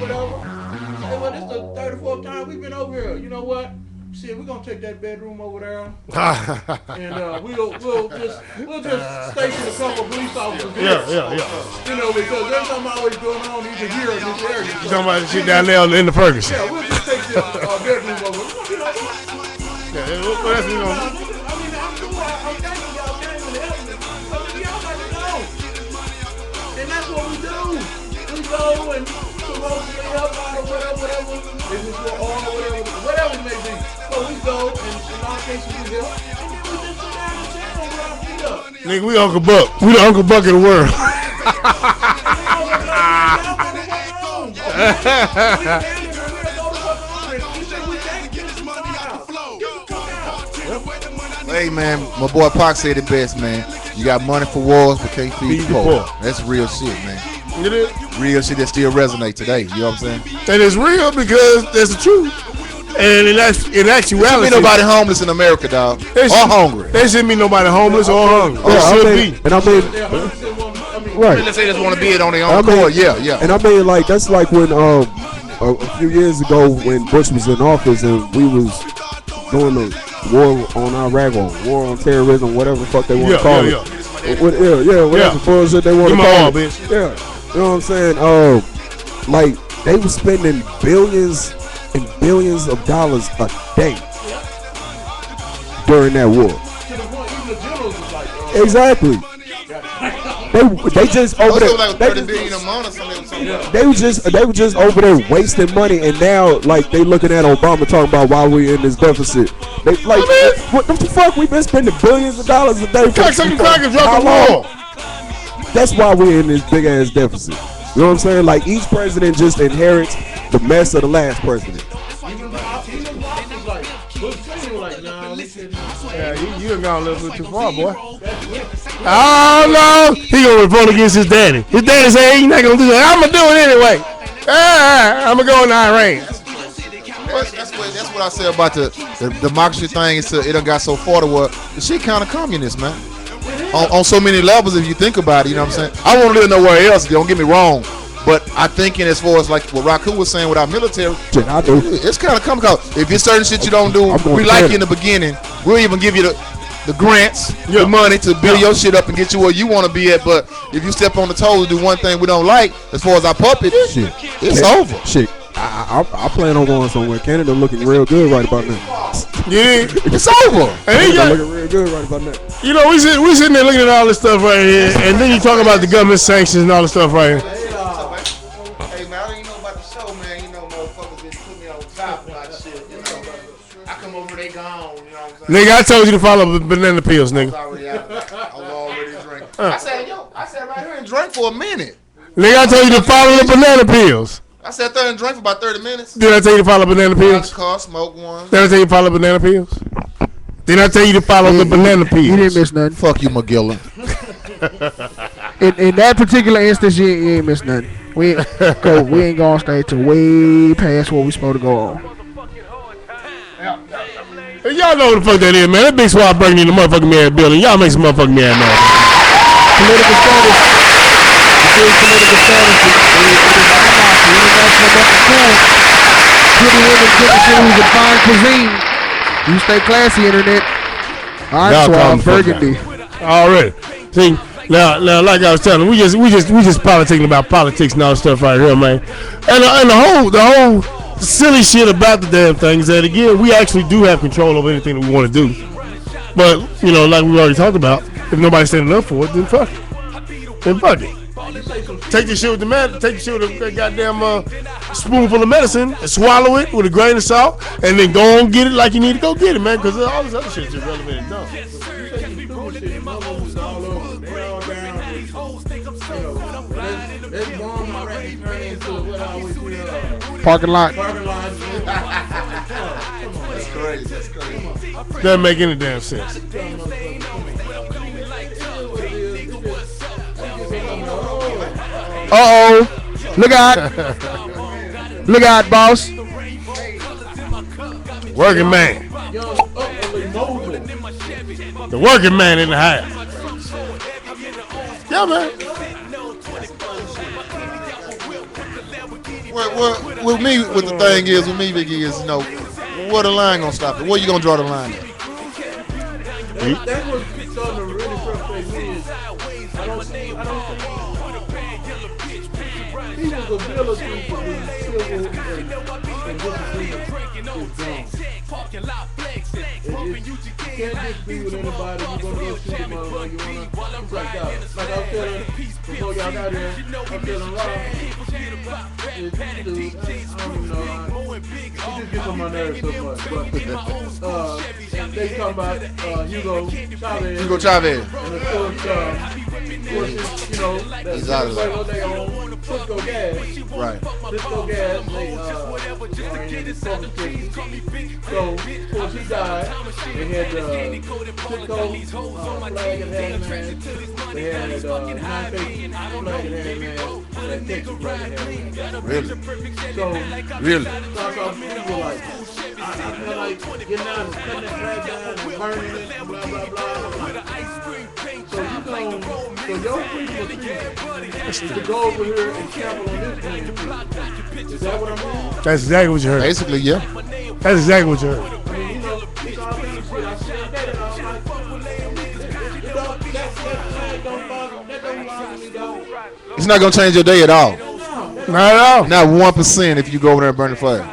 whatever. Hey, well, this is the 34th time we've been over here. You know what? Shit, we're gonna take that bedroom over there, and we'll just station a couple of police officers. Yeah. You know, because there's something always going on even here in this area. You talking about the shit down there in the Ferguson? Yeah, we'll just take the bedroom over. You know what? Yeah, what else we gonna do? I'm thanking y'all came and helped me. Y'all got to go, and that's what we do. We go and supposedly help out or whatever. If it's for all or whatever it may be. So we go and in our cases we help, and then we just sit down and chill with our feet up. Nigga, we Uncle Buck. We the Uncle Buck of the world. Hey man, my boy Pac said it best, man. You got money for wars, but can't feed the poor. That's real shit, man. It is. Real shit that still resonate today. You know what I'm saying? And it's real because that's the truth. And in actuality, there shouldn't be nobody homeless in America, dog. Or hungry. There shouldn't be nobody homeless or hungry. And I mean, right. Let's say they just want to be it on their own accord. Yeah. And I mean, like, that's like when a few years ago when Bush was in office and we was doing the war on Iraq or war on terrorism, whatever the fuck they want to call it. Whatever bullshit they want to call it. Yeah. You know what I'm saying? Like, they were spending billions and billions of dollars a day during that war. Exactly. They just over there. They were just over there wasting money, and now like they looking at Obama talking about why we in this deficit. They like, what the fuck? We've been spending billions of dollars a day for how long? That's why we're in this big ass deficit. You know what I'm saying? Like each president just inherits the mess of the last president. Yeah, you done gone a little bit too far, boy. Oh no, he gonna revolt against his daddy. His daddy say he's not gonna do that. I'm gonna do it anyway. I'm gonna go in Iran. That's what I say about the democracy thing. It done got so far to where the shit kind of communist, man. On so many levels, if you think about it, you know what I'm saying? I want to live nowhere else. Don't get me wrong. But I think as far as like what Raku was saying with our military, it's kind of come because if it's certain shit you don't do, we like you in the beginning. We'll even give you the grants, the money to build your shit up and get you where you want to be at. But if you step on the toes and do one thing we don't like, as far as our puppet, it's over. Shit. I plan on going somewhere. Canada looking real good right about now. Yeah, it's over. Canada looking real good right about now. You know, we sitting there looking at all this stuff right here, and then you talk about the government sanctions and all this stuff right here. Hey man, I don't even know about the show, man. You know, motherfuckers just put me on top about shit. You know, I come over, they gone. You know what I'm saying? Nigga, I told you to follow banana pills, nigga. I was already drinking. I said right here and drank for a minute. Nigga, I told you to follow the banana pills. I sat there and drank for about 30 minutes. Did I tell you to follow banana pills? Car, smoke one. Did I tell you to follow banana pills? Then I tell you to follow the banana peels. You didn't miss nothing. Fuck you, McGillen. In that particular instance, you ain't missed nothing. We ain't gonna stay till way past what we supposed to go on. Hey, y'all know what the fuck that is, man. That big swab breaking in the motherfucking man building. Y'all make some motherfucking man noise. Political status. The big political status. It is international cool. Pretty women, pretty shoes, and fine cuisine. You stay classy, internet. All right, Swab Burgundy. Already. See, now, like I was telling, we just politicking about politics and all that stuff right here, man. And the whole silly shit about the damn thing is that again, we actually do have control over anything that we want to do. But like we already talked about, if nobody's standing up for it, then fuck it. Then fuck it. Take the shit with a goddamn spoonful of medicine and swallow it with a grain of salt, and then go on get it like you need to go get it, man. Because all this other shit is irrelevant and dumb. Parking lot. That's crazy. Doesn't make any damn sense. Look out. Look out, boss. Working man. The working man in the house. Yeah, man. With me, the thing is, with me, Biggie, is, where the line gonna stop it? Where you gonna draw the line at? That's what's starting to really frustrate me is I don't think people's ability to be civil and disagreement is gone. You can't just be with anybody. You're gonna go shoot them out like you wanna. It's like that. Like I was telling before y'all got here, I'm telling Rob, this dude, I don't even know. He just gets on my nerves so much. But they talk about Hugo Chavez. Hugo Chavez. And of course, he's out of there. They own Cisco Gas. Right. Cisco Gas, they are in the public city. So, of course, he died. They had Cisco flag and had man. They had United States flag and had man. That Texas flag and had man. Really? So, really? So people like, I feel like getting out and cutting that flag down and burning it, blah, blah, blah. So your freedom is to go over here and travel on this thing. Is that what I'm hearing? That's exactly what you heard. Basically, yeah. That's exactly what you heard. I mean, it's all things shit. I said that and I was like, that don't bother me, dog. It's not gonna change your day at all. Not at all. Not 1% if you go over there and burn the flag.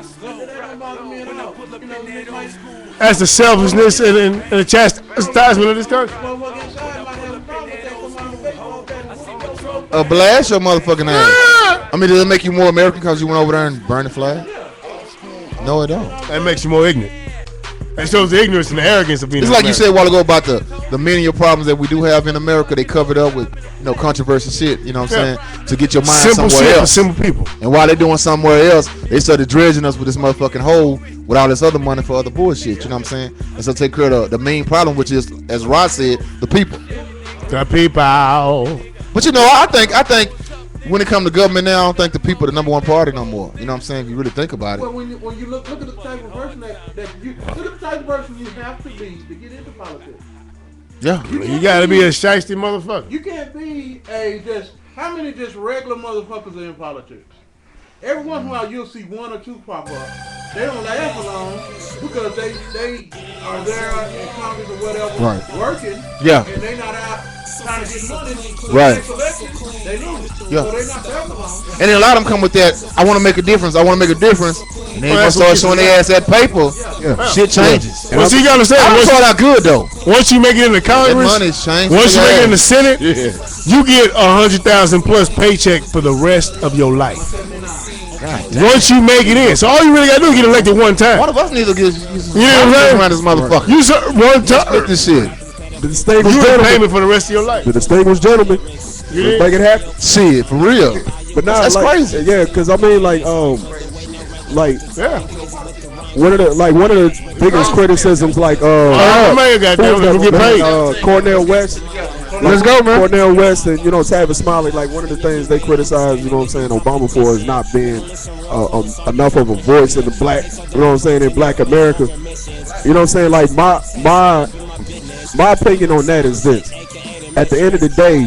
That's the selfishness and the chastisement of this country. Blast your motherfucking ass. I mean, does it make you more American because you went over there and burned the flag? No, it don't. That makes you more ignorant. That shows the ignorance and the arrogance of being It's like you said a while ago about the many of problems that we do have in America. They covered up with controversial shit. You know what I'm saying? To get your mind simple somewhere shit else. for simple people. And while they're doing somewhere else, they started dredging us with this motherfucking hole with all this other money for other bullshit. You know what I'm saying? And so take care of the main problem, which is, as Rod said, the people. The people. But I think when it comes to government now, I don't think the people are the number one party no more. You know what I'm saying? If you really think about it. Well, when you look at the type of person that you look at the type of person you have to be to get into politics. Yeah, you gotta be a shiesty motherfucker. You can't be how many regular motherfuckers are in politics? Every once in a while you'll see one or two pop up. They don't last long because they are there in Congress or whatever working. Yeah. And they not out trying to get money. Right. They lose. Yeah. So they not there for long. And then a lot of them come with that, I want to make a difference. And they gonna start showing their ass that paper. Yeah. Shit changes. Well, see, you gotta understand. I thought out good though. Once you make it in the Congress, that money's changed. Once you make it in the Senate, you get $100,000 plus paycheck for the rest of your life. Once you make it in, so all you really gotta do is get elected one time. One of us need to get around this motherfucker. You one time. Split this shit. The distinguished gentleman. Payment for the rest of your life. The distinguished gentleman. Make it happen. Shit, for real. But now, that's crazy. Yeah, because I mean, one of the biggest criticisms, like Cornell West. Let's go, man. Cornell West and Tavis Smiley. Like one of the things they criticize, Obama for is not being enough of a voice in the black, in Black America. Like my opinion on that is this: at the end of the day,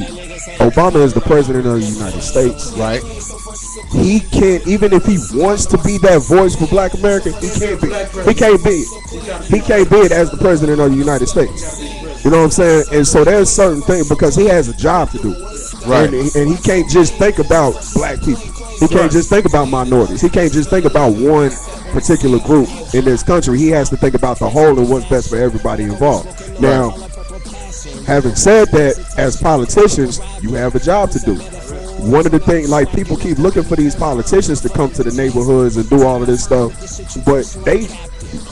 Obama is the president of the United States, right? He can't, even if he wants to be that voice for Black America, he can't be. He can't be it. He can't be it as the president of the United States. You know what I'm saying? And so there's certain things because he has a job to do, right? And he can't just think about black people. He can't just think about minorities. He can't just think about one particular group in this country. He has to think about the whole and what's best for everybody involved. Now, having said that, as politicians, you have a job to do. One of the things, like, people keep looking for these politicians to come to the neighborhoods and do all of this stuff, but they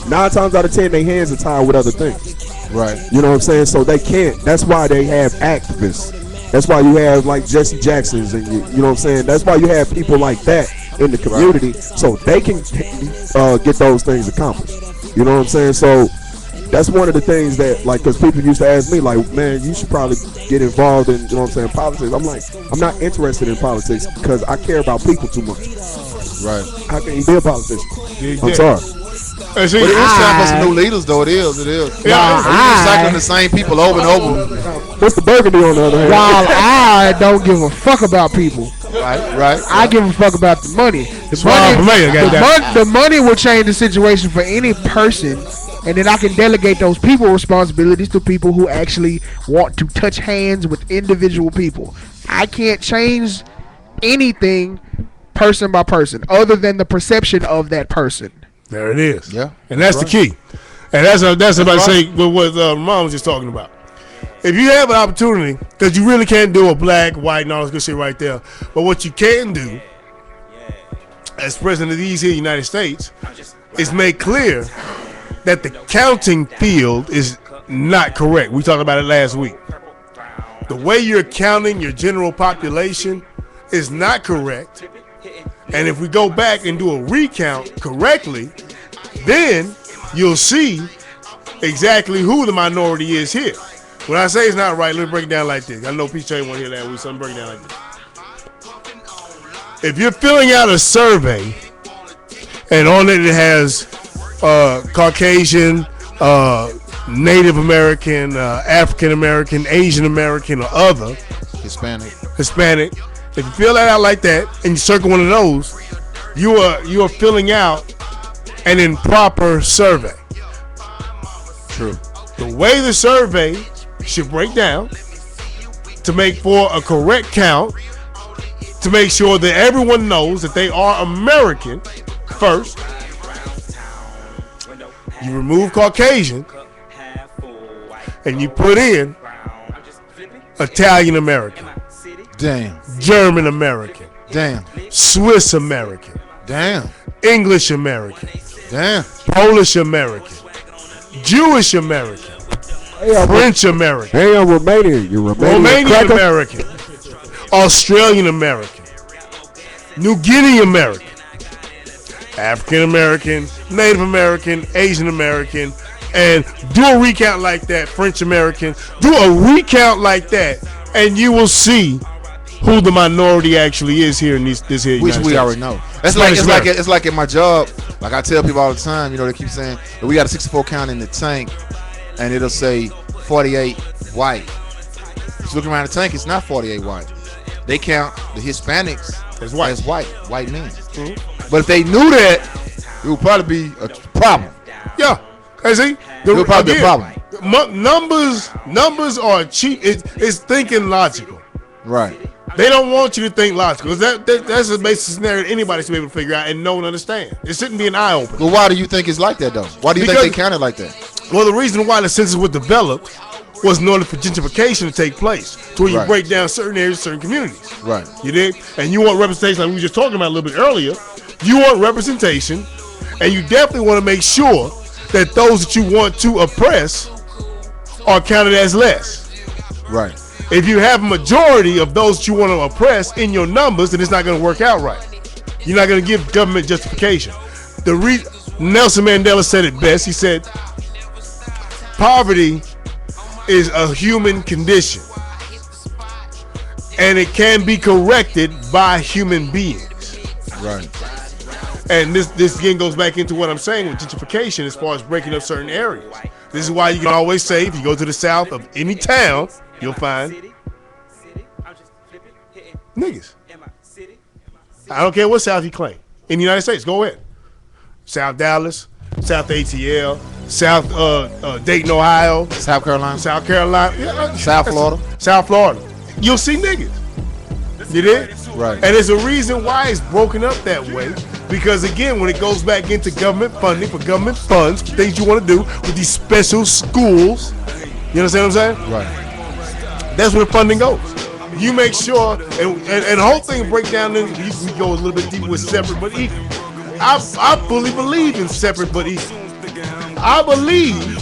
9 times out of 10, their hands are tied with other things. Right. You know what I'm saying? So they can't. That's why they have activists. That's why you have like Jesse Jacksons and you know what I'm saying? That's why you have people like that in the community, so they can get those things accomplished. You know what I'm saying? So that's one of the things that, like, because people used to ask me, like, man, you should probably get involved in, you know what I'm saying, politics. I'm like, I'm not interested in politics because I care about people too much. Right. How can you be a politician? I'm sorry. But it is time for some new leaders, though. It is. Yeah, recycling the same people over and over. What's the burgundy on the other hand? While I don't give a fuck about people. Right. I give a fuck about the money. The money will change the situation for any person, and then I can delegate those people responsibilities to people who actually want to touch hands with individual people. I can't change anything person by person other than the perception of that person. There it is. Yeah. And that's the key. And that's about to say what Mom was just talking about. If you have an opportunity, because you really can't do a black, white, and all this good shit right there, but what you can do as president of these here United States is make clear that the counting field is not correct. We talked about it last week. The way you're counting your general population is not correct. And if we go back and do a recount correctly, then you'll see exactly who the minority is here. When I say it's not right, let me break it down like this. I know Peach won't hear that. So I'm breaking it down like this. If you're filling out a survey and on it has Caucasian, Native American, African American, Asian American, or other, Hispanic. If you fill that out like that and you circle one of those, you are filling out an improper survey. True. The way the survey should break down to make for a correct count, to make sure that everyone knows that they are American first. You remove Caucasian and you put in Italian American. Damn. German American. Damn. Swiss American. Damn. English American. Damn. Polish American. Jewish American. French American. Hey, I'm Romanian. You're Romanian American. Australian American. New Guinea American. African American. Native American. Asian American. And do a recount like that. French American. Do a recount like that, and you will see who the minority actually is here in this here. Which we already know. It's like in my job. Like I tell people all the time, they keep saying that we got a 64 count in the tank, and it'll say 48 white. If you look around the tank, it's not 48 white. They count the Hispanics as white men. Mm-hmm. But if they knew that, it would probably be a problem. Yeah, see, it would probably be a problem. Numbers are cheap. It's thinking logical. Right. They don't want you to think logical. That's a basic scenario that anybody should be able to figure out and know and understand. It shouldn't be an eye opener. But why do you think it's like that, though? Why do you think they counted like that? Well, the reason why the census was developed was in order for gentrification to take place, to where you break down certain areas, certain communities. Right. You dig? And you want representation, like we were just talking about a little bit earlier. You want representation, and you definitely want to make sure that those that you want to oppress are counted as less. Right. If you have a majority of those that you want to oppress in your numbers, then it's not going to work out right. You're not going to give government justification. Nelson Mandela said it best. He said, poverty is a human condition, and it can be corrected by human beings. Right. And this again goes back into what I'm saying with gentrification as far as breaking up certain areas. This is why you can always say, if you go to the south of any town, you'll find niggas. I don't care what south you claim. In the United States, go ahead. South Dallas, South ATL, South Dayton, Ohio, South Carolina, South Florida. South Florida. You'll see niggas. You did? Right. And there's a reason why it's broken up that way. Because again, when it goes back into government funding for government funds, things you want to do with these special schools, you understand what I'm saying? Right. That's where the funding goes. You make sure, and the whole thing break down, then we go a little bit deeper with separate but equal. I fully believe in separate but equal. I believe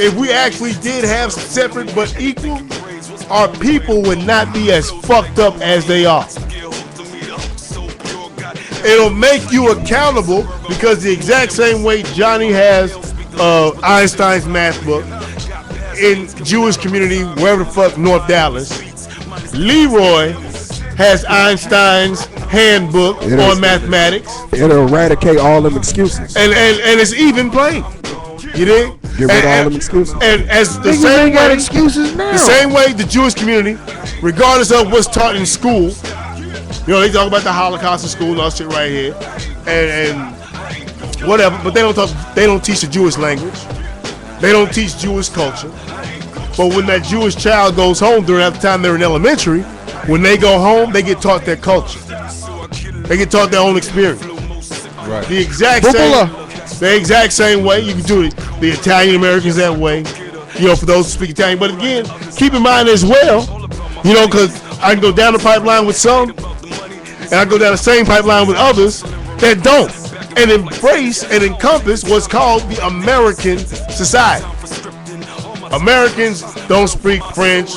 if we actually did have separate but equal, our people would not be as fucked up as they are. It'll make you accountable because the exact same way Johnny has Einstein's math book in Jewish community, wherever the fuck, North Dallas, Leroy has Einstein's handbook on mathematics. It'll eradicate all them excuses. And it's even playing. You dig? Get rid of all them excuses. And as the Niggas same ain't got way, excuses now. the same way the Jewish community, regardless of what's taught in school, you know, they talk about the Holocaust in school and all shit right here, and whatever, but they don't teach the Jewish language. They don't teach Jewish culture. But when that Jewish child goes home during that time they're in elementary, when they go home, they get taught their culture. They get taught their own experience. Right. The exact same way. You can do it. The Italian Americans that way. You know, for those who speak Italian. But again, keep in mind as well, you know, because I can go down the pipeline with some, and I go down the same pipeline with others that don't, and embrace and encompass what's called the American society. Americans don't speak French,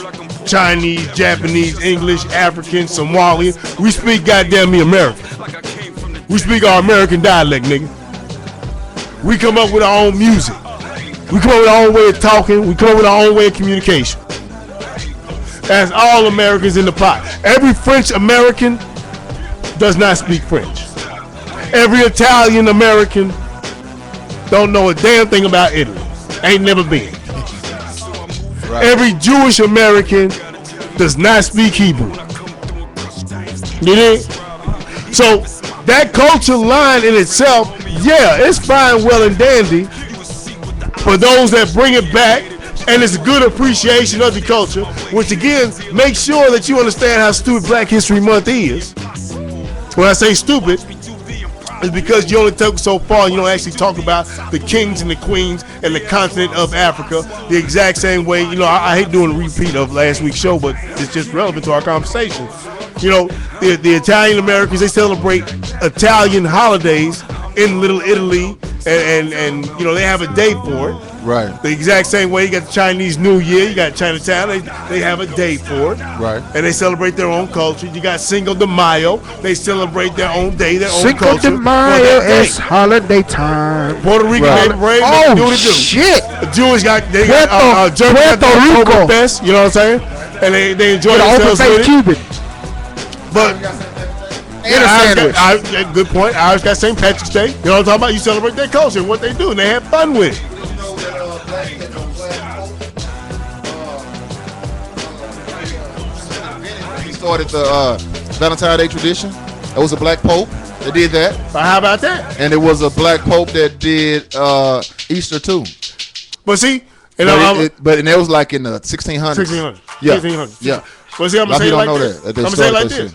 Chinese, Japanese, English, African, Somali. We speak goddamn me American. We speak our American dialect, nigga. We come up with our own music. We come up with our own way of talking. We come up with our own way of communication. That's all Americans in the pot. Every French American does not speak French. Every Italian American don't know a damn thing about Italy. Ain't never been. Right. Every Jewish American does not speak Hebrew. You know? So that culture line in itself, yeah, it's fine, well and dandy for those that bring it back, and it's a good appreciation of the culture, which again, make sure that you understand how stupid Black History Month is. When I say stupid, it's because you only take so far and you don't actually talk about the kings and the queens and the continent of Africa the exact same way. You know, I hate doing a repeat of last week's show, but it's just relevant to our conversation. You know, the Italian Americans, they celebrate Italian holidays in Little Italy, and you know, they have a day for it. Right. The exact same way you got the Chinese New Year, you got Chinatown, they have a day for it. Right. And they celebrate their own culture. You got Cinco de Mayo, they celebrate their own day, their own Cinco culture. de Mayo is holiday time. Puerto Rican, right. they parade, Oh, do what they do. shit. The Jewish got Germany got the Oktoberfest, you know what I'm saying? And they enjoy themselves with it. Cuban. But good point. Irish got St. Patrick's Day. You know what I'm talking about? You celebrate their culture and what they do, and they have fun with it. He started the Valentine's Day tradition. It was a black pope that did that. But how about that? And it was a black pope that did Easter too. But see, and that was like in the 1600s. 1600s. Yeah. 1600s. Yeah. But see, I'm gonna say it like this. I'm gonna say it like this.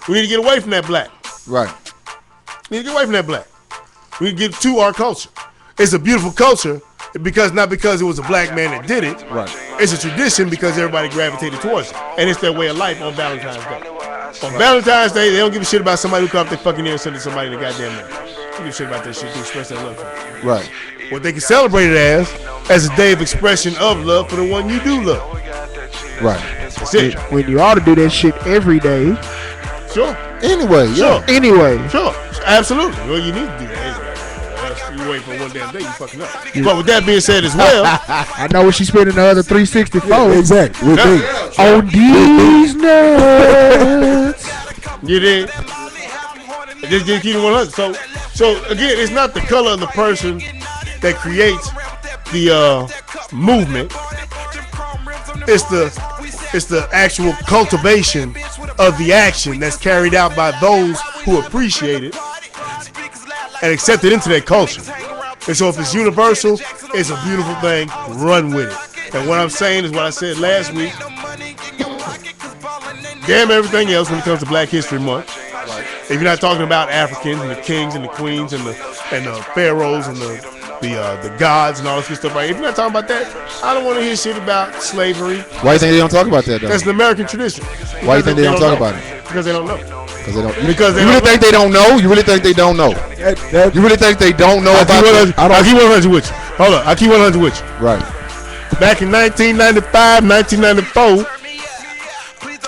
We need to get away from that black. Right. We need to get away from that black. We need to get to our culture. It's a beautiful culture because not because it was a black man that did it. Right. It's a tradition because everybody gravitated towards it. And it's their way of life on Valentine's Day. On Valentine's Day, they don't give a shit about somebody who cut off their fucking ear and send it to somebody in the goddamn man. They don't give a shit about that shit to express their love for it. Right. What they can celebrate it as a day of expression of love for the one you do love. Right. That's it. When you ought to do that shit every day. Sure. Anyway, yeah. Sure. Anyway. Sure. Absolutely. Well, you need to do that. you away for one damn day, you fucking up. Yeah. But with that being said as well, I know what she's spending the other 364. Yeah, exactly. On these nuts. You did. Just keep it 100. So again, it's not the color of the person that creates the movement. It's the actual cultivation of the action that's carried out by those who appreciate it and accept it into their culture. And so if it's universal, it's a beautiful thing. Run with it. And what I'm saying is what I said last week. Damn everything else when it comes to Black History Month. If you're not talking about Africans and the kings and the queens and the pharaohs and the gods and all this good stuff, right? If you're not talking about that, I don't want to hear shit about slavery. Why do you think they don't talk about that, though? That's an American tradition. Why do you think they don't talk about it? Because they don't know. Because they really think they don't know? You really think they don't know? You really think they don't know about it? I'll keep 100 with you. Hold on. I'll keep 100 with you. Right. Back in 1995, 1994,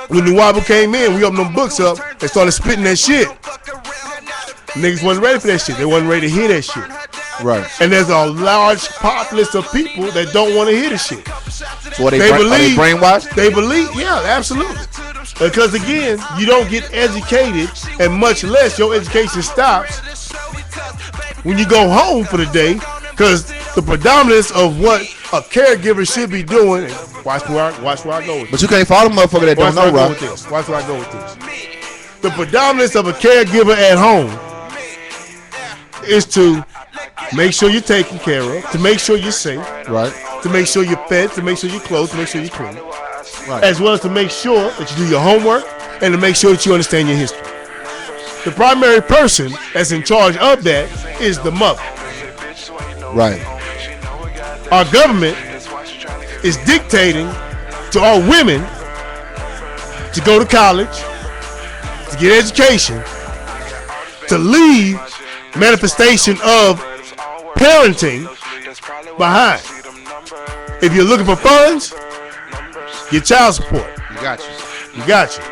when the Wobble came in, we opened them books up and started spitting that shit. Niggas wasn't ready for that shit. They wasn't ready to hear that shit. Right. And there's a large populace of people that don't want to hear the shit. So are they brainwashed? They believe, yeah, absolutely. Because again, you don't get educated, and much less your education stops when you go home for the day. Because the predominance of what a caregiver should be doing, watch where I go with this. But you can't follow motherfucker that don't know, right? Watch where I go with this. The predominance of a caregiver at home is to make sure you're taken care of, to make sure you're safe, right? To make sure you're fed, to make sure you're clothed, to make sure you're clean, right? As well as to make sure that you do your homework and to make sure that you understand your history. The primary person that's in charge of that is the mother. Right. Our government is dictating to all women to go to college, to get education, to leave manifestation of parenting behind. If you're looking for funds, get child support. We got you. We got you.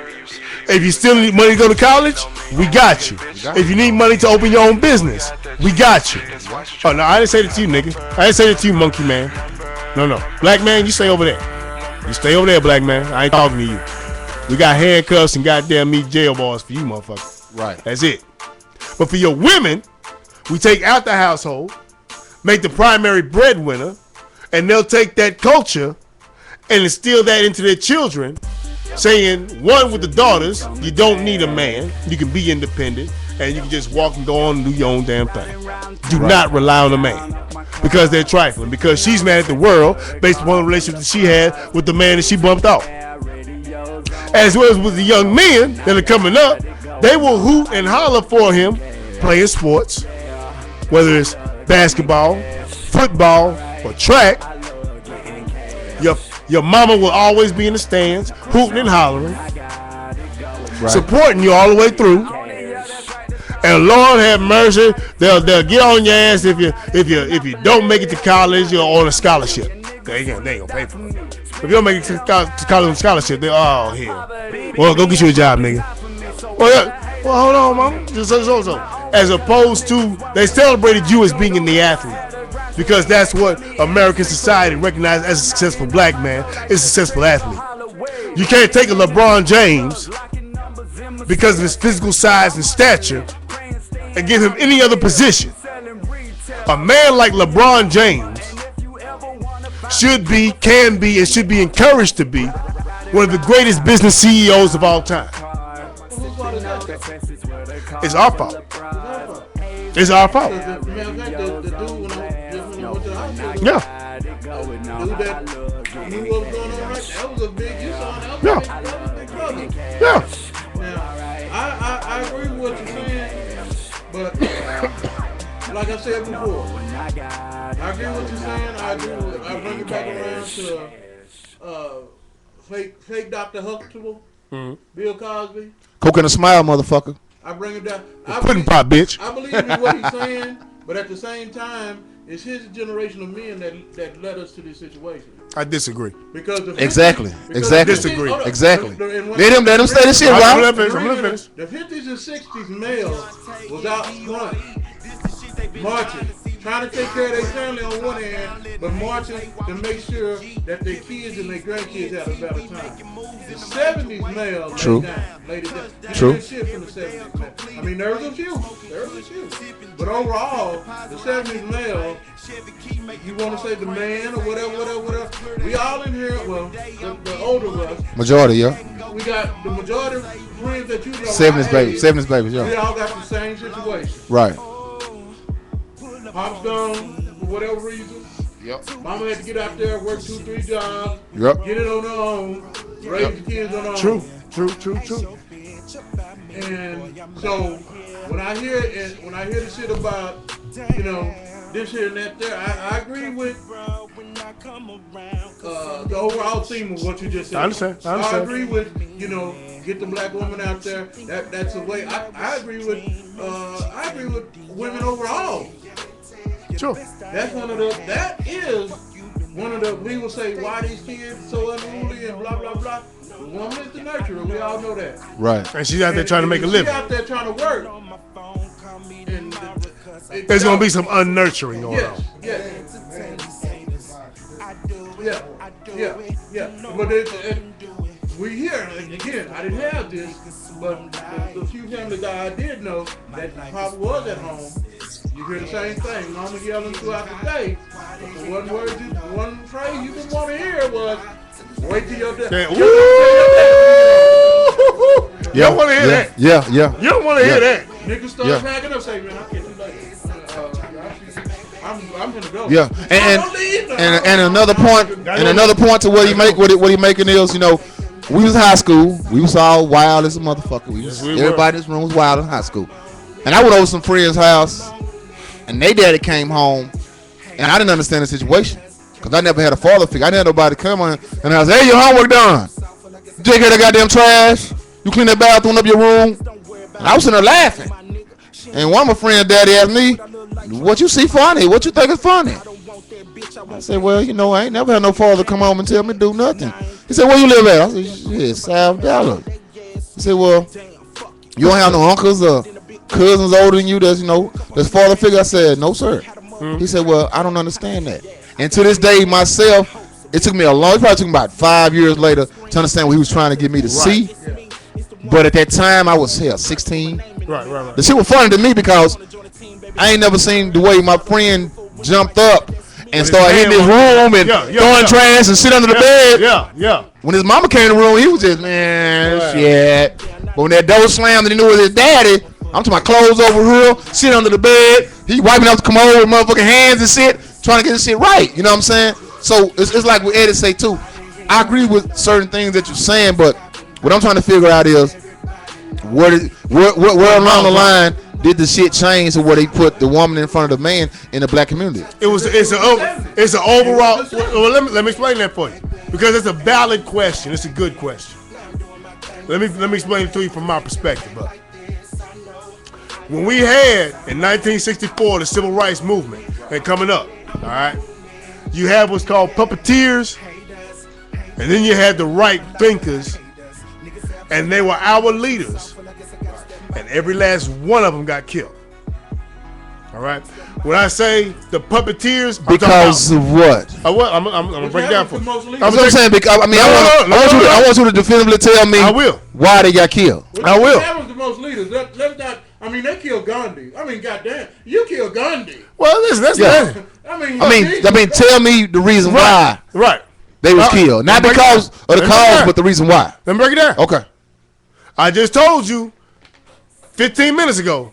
If you still need money to go to college, we got you. If you need money to open your own business, we got you. Oh, no, I didn't say that to you, nigga. I didn't say that to you, monkey man. No. Black man, you stay over there. You stay over there, black man. I ain't talking to you. We got handcuffs and goddamn meat jail bars for you, motherfucker. Right. That's it. But for your women, we take out the household, make the primary breadwinner, and they'll take that culture and instill that into their children, saying, one, with the daughters, you don't need a man. You can be independent, and you can just walk and go on and do your own damn thing. Do not rely on a man. Because they're trifling. Because she's mad at the world based upon the relationship that she had with the man that she bumped off. As well as with the young men that are coming up, they will hoot and holler for him playing sports, whether it's basketball, football, or track. Your mama will always be in the stands, hooting and hollering, supporting you all the way through. And Lord have mercy, they'll get on your ass if you don't make it to college or on a scholarship. They ain't gonna pay for it. If you don't make it to college on a scholarship, they're all here. Well, go get you a job, nigga. Well, hold on, mama. So. As opposed to, they celebrated you as being in the athlete. Because that's what American society recognizes as a successful black man, is a successful athlete. You can't take a LeBron James because of his physical size and stature and give him any other position. A man like LeBron James should be, can be, and should be encouraged to be one of the greatest business CEOs of all time. It's our fault. It's our fault. Yeah. Yeah. Now, I agree with what you're saying, but like I said before, I agree with what you're saying. I bring it back around to fake Dr. Huxtable, Bill Cosby. Coke and a smile, motherfucker. I bring it down. Pudding pop, bitch. I believe in what he's saying, but at the same time, it's his generation of men that led us to this situation. I disagree. Because exactly. Disagree. Exactly. Let him say this shit, Rob. I'm gonna finish. The 50s and 60s male was out front, marching, trying to take care of their family on one hand, but marching to make sure that their kids and their grandkids have a better time. The 70s male laid it down. True. Shit from the 70s male. I mean, there was a few. But overall, the 70s male, you want to say the man or whatever. We all in here, well, the older of us. Majority, yeah. We got the majority of friends that you know. 70s babies, yeah. We all got the same situation. Right. Pop's gone for whatever reason. Yep. Mama had to get out there, work 2-3 jobs. Yep. Get it on her own. Raise the kids on her own. True. And so when I hear the shit about, you know, this here and that there, I agree with the overall theme of what you just said. I understand. I agree with, you know, get the black woman out there. That's the way. I agree with women overall. Sure. That is one of the, we will say, why these kids so unruly and blah, blah, blah. The woman is the nurturer. We all know that. Right. And she's out there trying to make a living. She's out there trying to work. And there's going to be some unnurturing going on. Yeah. But we here, and again, I didn't have this, but the few families that I did know that Papa was at home, you hear the same thing. Mama yelling throughout the day. But the one phrase you didn't want to hear was, wait till your dad. You don't want to hear that. Yeah. You don't want to hear that. Niggas start packing up, say, man, I'll catch you later. I'm gonna go. Yeah, and another point to what he making is, you know, we was high school. We was all wild as a motherfucker. Everybody in this room was wild in high school. And I went over some friends' house, and they daddy came home, and I didn't understand the situation because I never had a father figure. I didn't have nobody come on, and I was, hey, your homework done. You take care of that goddamn trash. You clean that bathroom up your room. And I was sitting there laughing. And one of my friends' daddy asked me, what you see funny? What you think is funny? I said, well, you know, I ain't never had no father come home and tell me to do nothing. He said, where you live at? I said, shit, South Dallas. He said, well, you don't have no uncles or cousins older than you that's, you know, that's father figure? I said, no, sir. He said, well, I don't understand that. And to this day, myself, it probably took me about 5 years later to understand what he was trying to get me to see. But at that time, I was 16. Right. The shit was funny to me because I ain't never seen the way my friend jumped up and started hitting his room and throwing trash and sit under the bed. Yeah. When his mama came in the room, he was just, shit. But when that door slammed and he knew it was his daddy, I'm talking about clothes over here, sit under the bed. He wiping out the commode with motherfucking hands and shit, trying to get this shit right. You know what I'm saying? So it's like what Eddie say too. I agree with certain things that you're saying, but what I'm trying to figure out is where along the line did the shit change to where they put the woman in front of the man in the black community? It's an overall. Well, let me explain that for you because it's a valid question. It's a good question. Let me explain it to you from my perspective. But when we had in 1964 the civil rights movement and coming up, all right, you had what's called puppeteers, and then you had the right thinkers, and they were our leaders. And every last one of them got killed. All right. When I say the puppeteers, because of what? I'm gonna break it down for you. That's what I'm saying. Because I want you to definitively tell me. I will. Why they got killed. I will. That was the most leaders. Let's not. I mean, they killed Gandhi. I mean, goddamn, you killed Gandhi. Well, listen. I mean, tell me the reason why. Right. They was killed, not because of the cause, but the reason why. Let me break it down. Okay. I just told you 15 minutes ago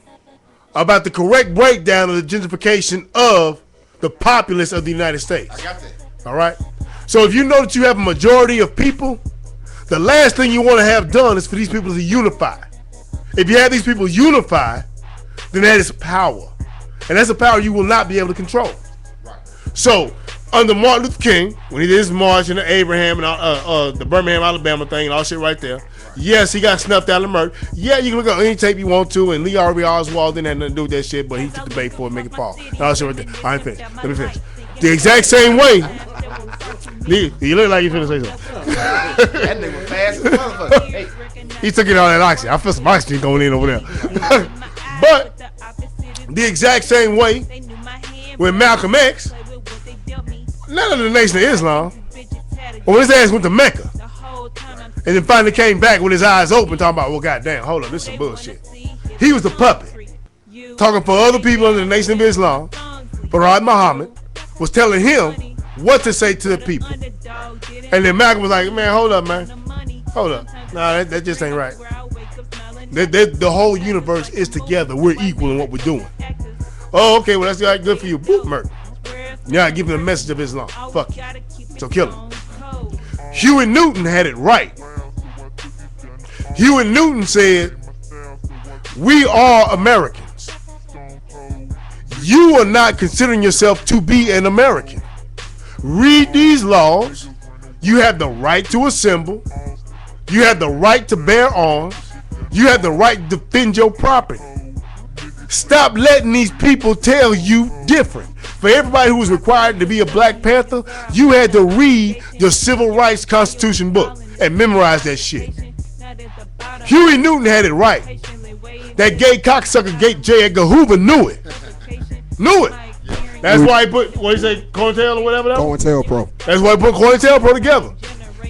about the correct breakdown of the gentrification of the populace of the United States. I got that. All right. So if you know that you have a majority of people, the last thing you want to have done is for these people to unify. If you have these people unify, then that is power. And that's a power you will not be able to control. Right. So under Martin Luther King, when he did his march in the Abraham and the Birmingham, Alabama thing and all shit right there, yes, he got snuffed out of murder. Yeah, you can look at any tape you want to, and Lee Harvey Oswald didn't have nothing to do with that shit, but he took the bait for it and make it fall. And all shit right there. I ain't finished. Let me finish. The exact same way. You look like you finna say something. That nigga fast as motherfucker. Hey. He took it all that oxygen. I feel some oxygen going in over there. But the exact same way with Malcolm X, none of the Nation of Islam. When his ass went to Mecca, and then finally came back with his eyes open, talking about, well, goddamn, hold up, this is some bullshit. He was the puppet, talking for other people under the Nation of Islam. Farad Muhammad was telling him what to say to the people. And then Malcolm was like, man, hold up, man. Hold up. Nah, that just ain't right. The whole universe is together. We're equal in what we're doing. Oh, okay, well, that's right, good for you. Boop, murder. You're not giving the message of Islam. Fuck you. So kill him. Huey Newton had it right. Huey Newton said, we are Americans. You are not considering yourself to be an American. Read these laws. You have the right to assemble. You have the right to bear arms. You have the right to defend your property. Stop letting these people tell you different. For everybody who was required to be a Black Panther, you had to read your Civil Rights Constitution book and memorize that shit. Huey Newton had it right. That gay cocksucker J. Edgar Hoover knew it. Knew it. That's why he put, what do you say, COINTEL or whatever? COINTELPRO. That's why he put COINTELPRO together.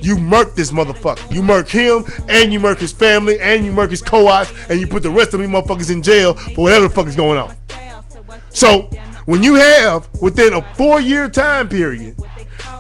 You murk this motherfucker. You murk him, and you murk his family, and you murk his co-ops, and you put the rest of these motherfuckers in jail for whatever the fuck is going on. So, when you have, within a 4-year time period,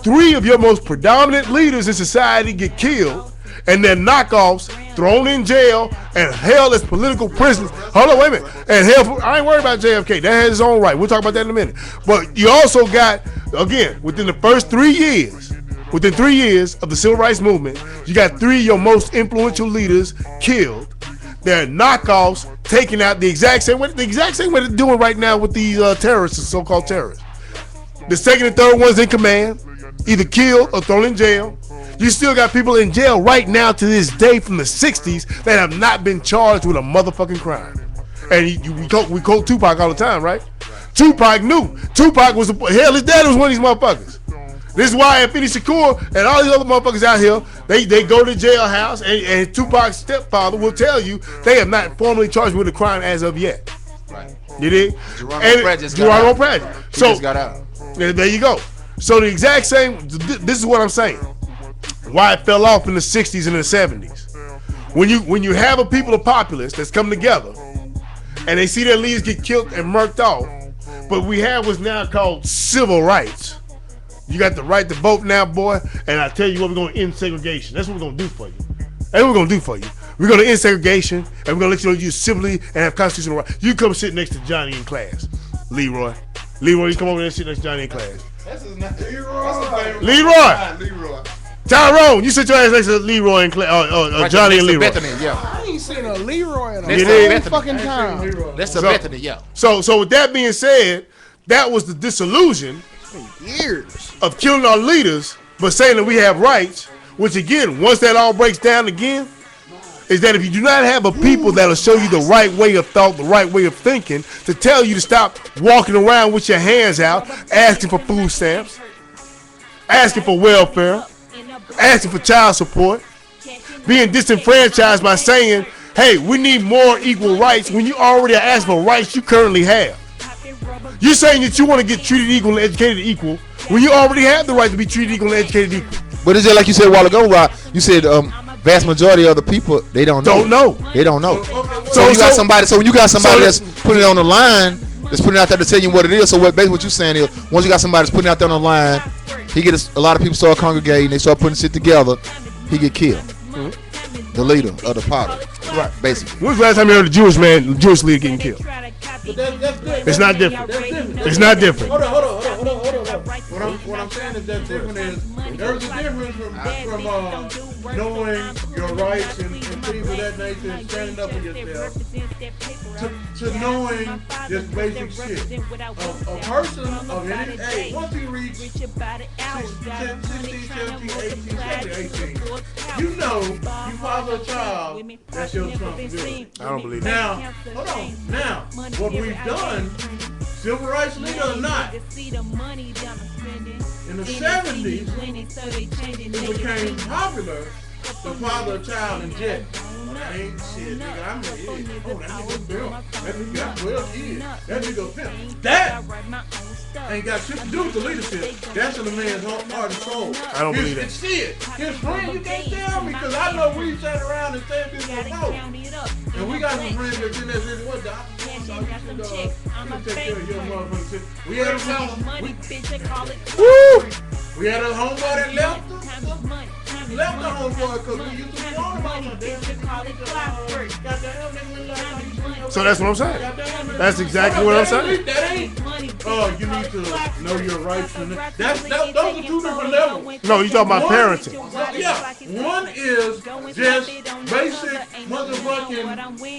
3 of your most predominant leaders in society get killed, and their knockoffs thrown in jail and held as political prisoners. Hold on, wait a minute. And held, I ain't worried about JFK. That has its own right. We'll talk about that in a minute. But you also got, again, within the first 3 years, within 3 years of the Civil Rights Movement, you got 3 of your most influential leaders killed. Their knockoffs taking out the exact same way they're doing right now with these terrorists, so-called terrorists. The second and third ones in command, either killed or thrown in jail. You still got people in jail right now to this day from the 60s that have not been charged with a motherfucking crime. And we quote Tupac all the time, right? Tupac knew. Tupac was, hell, his dad was one of these motherfuckers. This is why Anthony Shakur and all these other motherfuckers out here, they go to the jailhouse, and Tupac's stepfather will tell you they have not formally charged with a crime as of yet. Right. You dig? Geronimo Pratt. So just got out. There you go. So the exact same, this is what I'm saying. Why it fell off in the 60s and the 70s. When you have a people of populace that's come together and they see their leaders get killed and murked off, but we have what's now called civil rights. You got the right to vote now, boy, and I tell you what, we're going to end segregation. That's what we're going to do for you. That's what we're going to do for you. We're going to end segregation, and we're going to let you know you civilly and have constitutional rights. You come sit next to Johnny in class, Leroy. You come over there and sit next to Johnny in class. That's his name. Leroy. Leroy. Tyrone, you sit your ass next to Leroy and right, Johnny and Leroy. Bethany, yeah. I ain't seen a Leroy in a fucking time. That's a Bethany, yeah. So with that being said, that was the disillusion years of killing our leaders, but saying that we have rights, which again, once that all breaks down again, is that if you do not have a people that'll show you the right way of thought, the right way of thinking, to tell you to stop walking around with your hands out, asking for food stamps, asking for welfare, asking for child support, being disenfranchised by saying, hey, we need more equal rights when you already are asking for rights you currently have. You're saying that you want to get treated equal and educated equal when you already have the right to be treated equal and educated equal. But it's just like you said a while ago, Rob. You said vast majority of the people, they don't know. They don't know. So when you got somebody that's putting it on the line, that's putting it out there to tell you what it is. So basically what you're saying is, once you got somebody that's putting it out there on the line, he gets a lot of people start congregating, they start putting shit together, he get killed. Mm-hmm. The leader of the party. Right. Basically. When was the last time you heard a Jewish leader getting killed? It's not different. It's not different. Hold on. What I'm saying is that different is there's a difference from knowing your rights and things of that nature and standing up for yourself to knowing just basic shit. A person of any age, once you reach 16, 17, 18, you know you father a child, that's your responsibility. I don't believe that. Now, hold on. Now, what we've done, civil rights leader or not, in the 70s, it became popular to father a child in jail. That ain't shit, nigga. I'm an idiot. Oh, that nigga pimp. That nigga got 12 kids. That nigga pimp. ain't got shit to do with the leadership. That's in the man's heart and soul. I don't believe that. Shit, his friend, you can't tell me, because I know we sat around and said this before. And we got some friends that's in that city. What the? Take care of your motherfucking shit. We had a we had a homeboy that left the homeboy because we used to be on about So that's what I'm saying. That's exactly what I'm saying. That ain't. You need to know your rights. And those are two different levels. No, you talking about parenting. Yeah, one is just basic motherfucking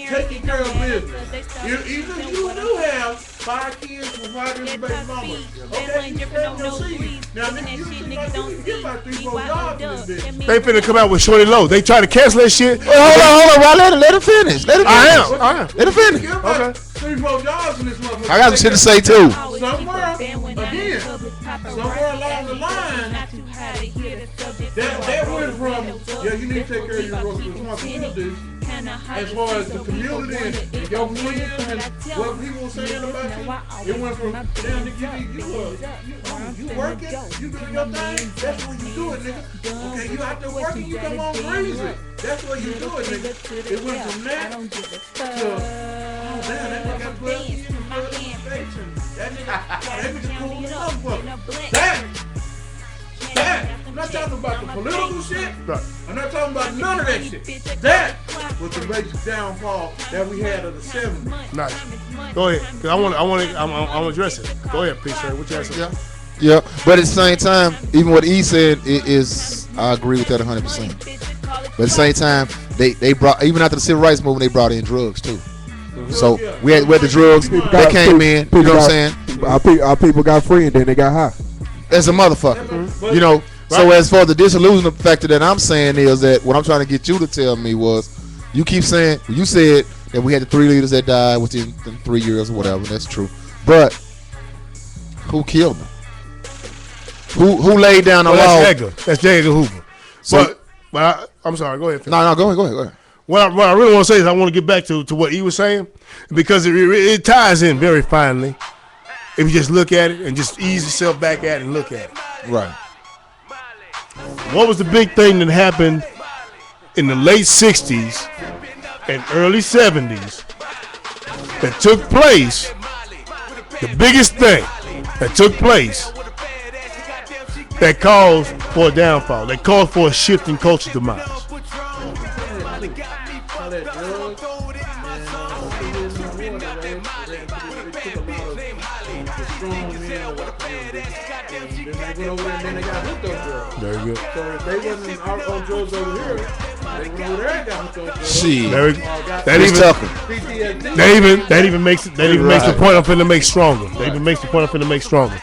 taking care of business. Even you do have 5 kids from 5 different baby mamas. Okay, you spread your seed. Now, you can get about 3-4 jobs in this bitch. They finna come out with Shorty Low. They try to cancel that shit. Hold on, let it finish. I am. Let it finish. Okay. 3-4 jobs in this motherfucker. I got some shit to say too. Somewhere along the line, that went from, you need to take care of your responsibilities. As far as the community and your friends and what people were saying about you, it went from, damn, you working, you doing your thing, that's what you do it, nigga. Okay, you out there working, you come on breezy. That's what you do it, nigga. It went from that to, oh, damn, that nigga got 12 years in station. That nigga just cool as motherfucker. That. I'm not talking about the political shit. I'm not talking about none of that shit. That was the basic downfall that we had of the 70s. Nice. Go ahead, cause I want to address it. Go ahead, P. Sir. What you have to say? Yeah, but at the same time, even what E said is I agree with that 100%. But at the same time, they brought, even after the civil rights movement, they brought in drugs too. So we had the drugs that came in. You know what I'm saying? Our people got free and then they got high. As a motherfucker, you know. So as for the disillusionment factor that I'm saying is that what I'm trying to get you to tell me was, you keep saying, you said that we had the 3 leaders that died within 3 years or whatever. That's true. But who killed them? Who laid down the law? That's J. Edgar Hoover. So, but I'm sorry. Go ahead. No, go ahead. What I really want to say is I want to get back to what he was saying, because it ties in very finely if you just look at it and just ease yourself back at it and look at it. Right. What was the big thing that happened in the late 60s and early 70s that took place? The biggest thing that took place that caused for a downfall, that caused for a shift in culture demise. Very good. So if they wasn't out on drugs over here, they went over there and got hooked on drugs. Shit. That even makes the point I'm finna make stronger. That even makes the point I'm finna make stronger.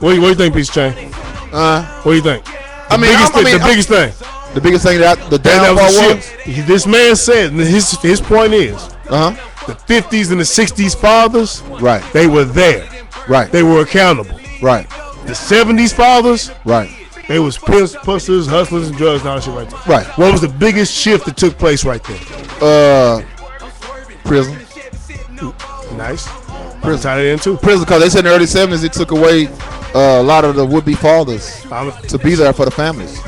What do you think, Peace Chain? What do you think? The biggest thing. The biggest thing that the downfall was. This man said, and his point is, the 50s and the 60s fathers, right? They were there, right? They were accountable, right? The 70s fathers, right? They was pimps, pussers, hustlers, and drugs, and all that shit like that. Right. What was the biggest shift that took place right there? Prison. Nice. Prison. Tied it in too. Prison, because they said in the early 70s it took away a lot of the would-be fathers to be there for the families.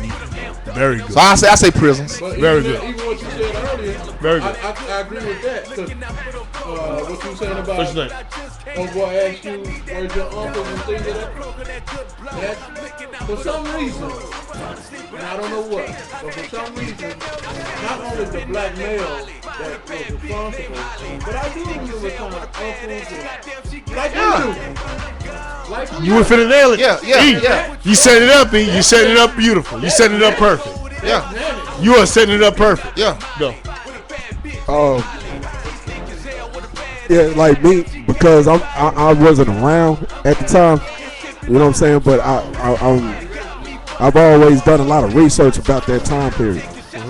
Very good. So I say prisons. Very good. Even what you said earlier, very good. I agree with that. Because what you saying about what you think? Boy asked you where's your uncles and things like that. For some reason, and I don't know what, but for some reason, not only the black male that was responsible, but I do remember some uncles and, like you do. You were finna nail it. Yeah. You set it up, E. You set it up beautiful. You set it up perfect. Yeah. You are setting it up perfect. Yeah. Go. Yeah, like me, because I wasn't around at the time. You know what I'm saying? But I've always done a lot of research about that time period.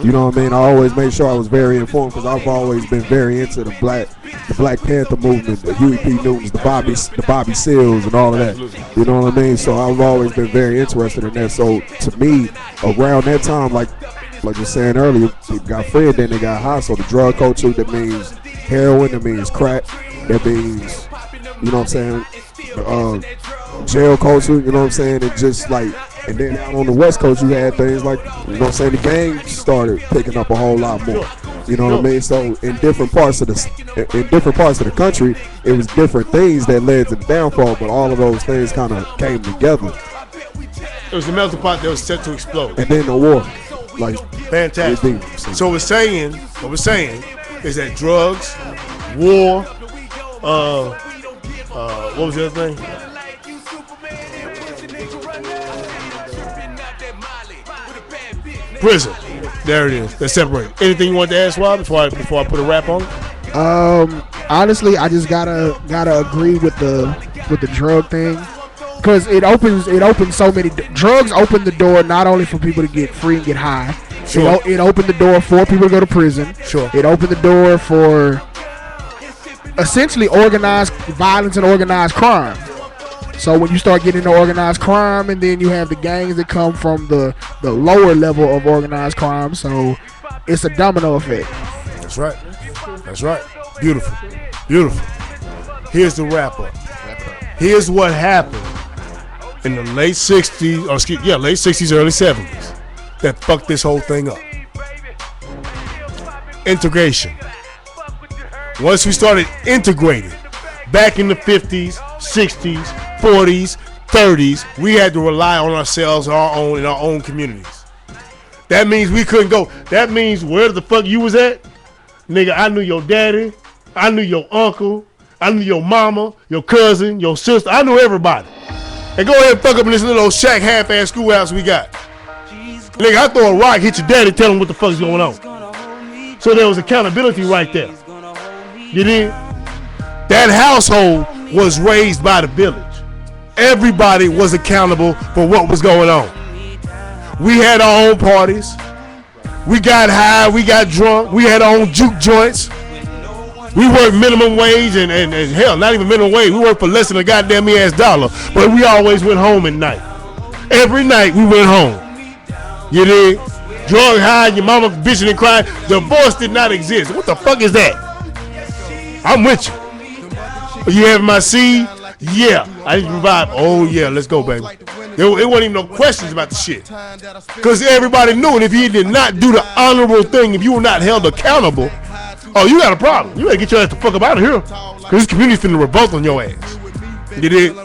You know what I mean? I always made sure I was very informed, because I've always been very into the Black Panther movement, the Huey P. Newtons, the Bobby Seals, and all of that. You know what I mean? So I've always been very interested in that. So to me, around that time, like you're saying earlier, people got free and then they got high. So the drug culture, that means heroin, that means crack, that means, you know what I'm saying, jail culture, you know what I'm saying? And just like, and then out on the West Coast, you had things like, you know what I'm saying, the gangs started picking up a whole lot more. You know what I mean? So in different parts of the country, it was different things that led to the downfall, but all of those things kind of came together. It was a melting pot that was set to explode. And then the war. Like, fantastic. So what we're saying is that drugs, war, what was the other thing? Prison. There it is. They're separated. Anything you want to add, Swab, before I put a wrap on it? Honestly, I just gotta agree with the drug thing. Because it opens so many drugs open the door not only for people to get free and get high. Sure. It opened the door for people to go to prison. Sure. It opened the door for essentially organized violence and organized crime. So when you start getting into organized crime, and then you have the gangs that come from the lower level of organized crime, so it's a domino effect. That's right. That's right. Beautiful. Beautiful. Here's the wrap up. Here's what happened in the late 60s, late 60s, early 70s that fucked this whole thing up. Integration. Once we started integrating, back in the 50s, 60s, 40s, 30s, we had to rely on ourselves, in our own communities. That means we couldn't go. That means where the fuck you was at, nigga, I knew your daddy, I knew your uncle, I knew your mama, your cousin, your sister, I knew everybody. And go ahead and fuck up in this little old shack half-ass schoolhouse we got. Nigga, I throw a rock, hit your daddy, tell him what the fuck's going on. So there was accountability right there. You did? That household was raised by the village. Everybody was accountable for what was going on. We had our own parties. We got high, we got drunk, we had our own juke joints. We worked minimum wage and hell, not even minimum wage. We worked for less than a goddamn ass dollar. But we always went home at night. Every night we went home. You did? Drunk, high, your mama bitching and crying. Divorce did not exist. What the fuck is that? I'm with you. You having my seed? Yeah. I need to provide. Oh yeah, let's go, baby. It wasn't even no questions about the shit. Because everybody knew, and if you did not do the honorable thing, if you were not held accountable, oh, you got a problem. You better get your ass the fuck up out of here. Because this community's finna revolt on your ass. You did?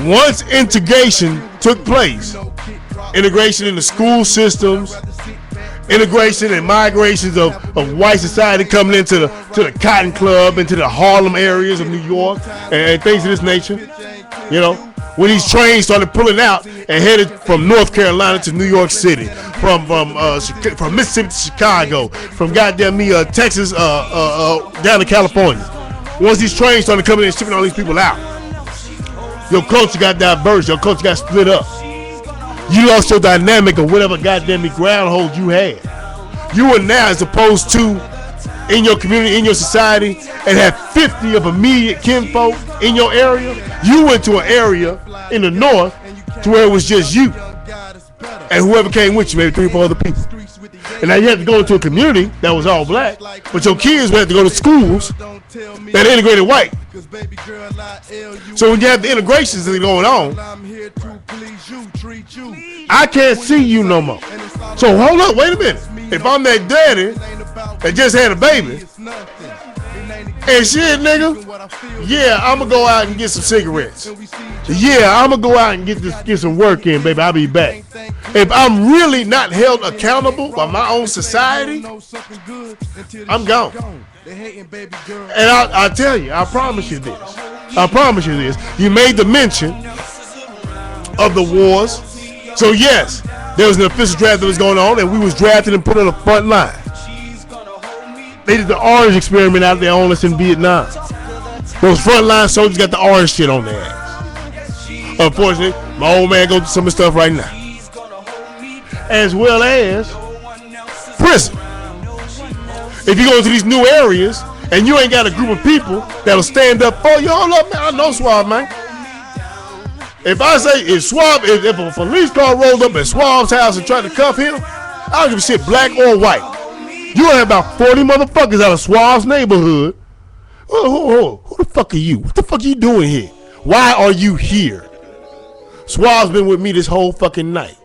Once integration took place, integration in the school systems, integration and migrations of white society coming into the Cotton Club, into the Harlem areas of New York, and things of this nature. You know, when these trains started pulling out and headed from North Carolina to New York City, from Mississippi to Chicago, from goddamn Texas down to California. Once these trains started coming in and shipping all these people out, your culture got diverged, your culture got split up. You lost your dynamic of whatever goddamn groundhold you had. You are now, as opposed to in your community, in your society, and have 50 of immediate kinfolk in your area, you went to an area in the north to where it was just you. And whoever came with you, maybe 3 or 4 other people. And now you have to go into a community that was all black, but your kids would have to go to schools that integrated white. So when you have the integrations that are going on, I can't see you no more. So hold up, wait a minute. If I'm that daddy that just had a baby, and shit, nigga, yeah, I'm gonna go out and get some cigarettes. Yeah, I'm gonna go out and get some work in, baby. I'll be back. If I'm really not held accountable by my own society, I'm gone. And I tell you, I promise you this. I promise you this. You made the mention of the wars. So yes, there was an official draft that was going on, and we was drafted and put on the front line. They did the orange experiment out there on us in Vietnam. Those frontline soldiers got the orange shit on their ass. Unfortunately, my old man goes through some of the stuff right now. As well as prison. If you go into these new areas and you ain't got a group of people that'll stand up for you, hold up, man, I know Swab, man. If I say, if a police car rolled up at Swab's house and tried to cuff him, I don't give a shit, black or white. You have about 40 motherfuckers out of Swab's neighborhood. Who the fuck are you? What the fuck are you doing here? Why are you here? Swab's been with me this whole fucking night.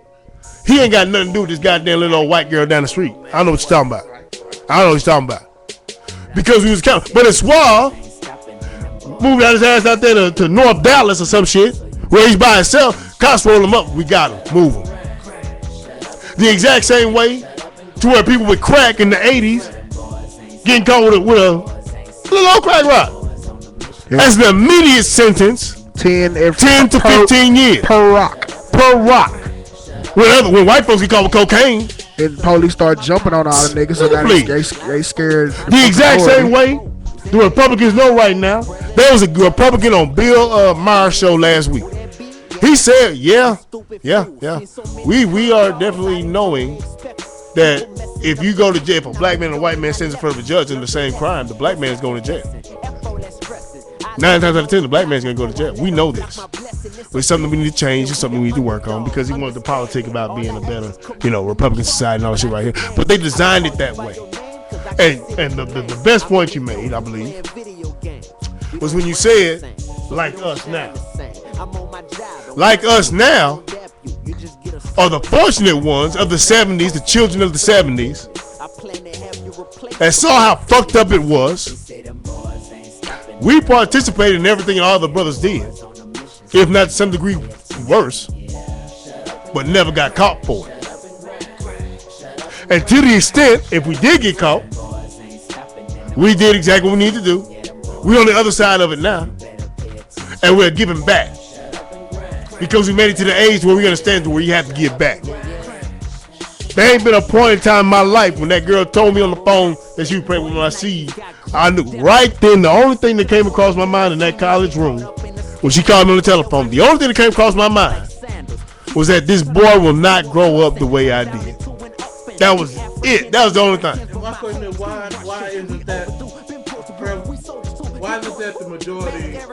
He ain't got nothing to do with this goddamn little old white girl down the street. I don't know what you're talking about. I don't know what you're talking about. Because we was counting. But if Swab moved out his ass out there to North Dallas or some shit, where he's by himself, cops roll him up, we got him, move him. The exact same way to where people with crack in the 80s getting caught with a little old crack rock. Yeah. That's an immediate sentence. 10 to 15 years. Per rock. When white folks get caught with cocaine. And the police start jumping on all the niggas, so now they scared. The exact same way the Republicans know right now. There was a Republican on Bill Maher's show last week. He said, yeah. We are definitely knowing that if you go to jail, if a black man and a white man stands in front of a judge in the same crime, the black man is going to jail. 9 times out of 10, the black man's going to go to jail. We know this. But it's something we need to change. It's something we need to work on because he wanted to politic about being a better, Republican society and all that shit right here. But they designed it that way. And the best point you made, I believe, was when you said, like us now. Like us now are the fortunate ones of the 70s, the children of the 70s, that saw how fucked up it was. We participated in everything all the brothers did, if not to some degree worse, but never got caught for it. And to the extent, if we did get caught, we did exactly what we need to do. We're on the other side of it now, and we're giving back. Because we made it to the age where we understand where you have to give back. There ain't been a point in time in my life when that girl told me on the phone that she was pregnant with my seed. I knew right then the only thing that came across my mind in that college room when she called me on the telephone, the only thing that came across my mind was that this boy will not grow up the way I did. That was it. That was the only thing. My question is why isn't that the majority of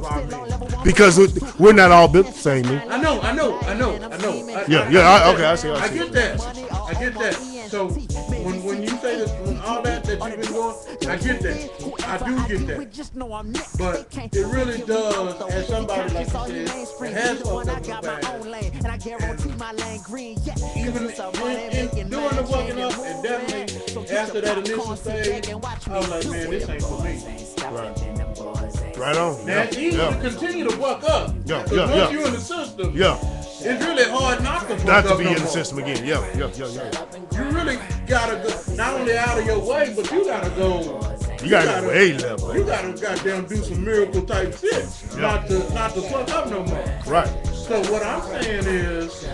our men? Because we're not all built the same, man. I know. Okay, I see. I get that. So when you say this, when all that you've been doing, I get that. I do get that. But it really does, as somebody like you said, that has fucked up in the past. Even in doing the fucking up, and definitely after that initial stage, I was like, man, this ain't for me. Right on. Now it's easy to continue to fuck up. Once you're in the system, it's really hard not to fuck up. Not to be in the system again. Yeah. You really gotta go not only out of your way, but you gotta go. You gotta go way level. You gotta goddamn do some miracle type shit. Not to fuck up no more. Right. So what I'm saying is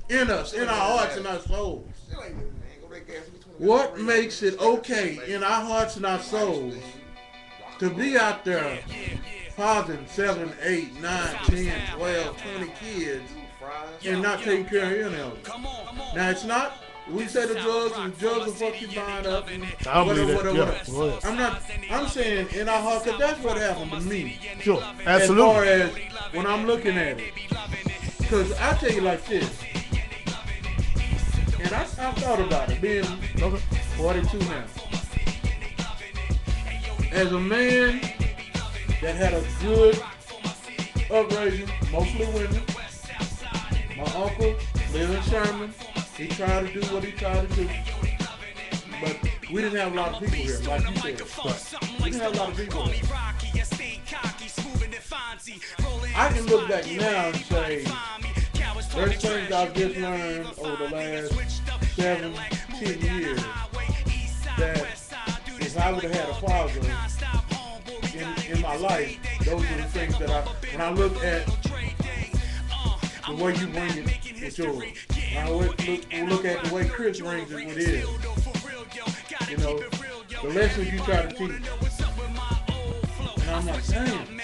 in us, in our hearts and our souls. What makes it okay in our hearts and our souls to be out there fathering 7, 8, 9, 10, 12, 20 kids and not taking care of any of them? Now it's not, we say the drugs and the drugs will fuck your mind up and whatever. I'm saying in our hearts that that's what happened to me. Sure, absolutely. As far as when I'm looking at it. Because I tell you like this, and I thought about it, being 42 now. As a man that had a good upbringing, mostly women, my uncle, Leon Sherman, he tried to do what he tried to do. But we didn't have a lot of people here, like you said. We didn't have a lot of people here. I can look back now and say, there's things I've just learned over the last 7, 10 years that if I would have had a father in my life, those are the things that when I look at the way you bring it with yours, when I look at the way Chris brings it with his, the lessons you try to teach. And I'm like, damn.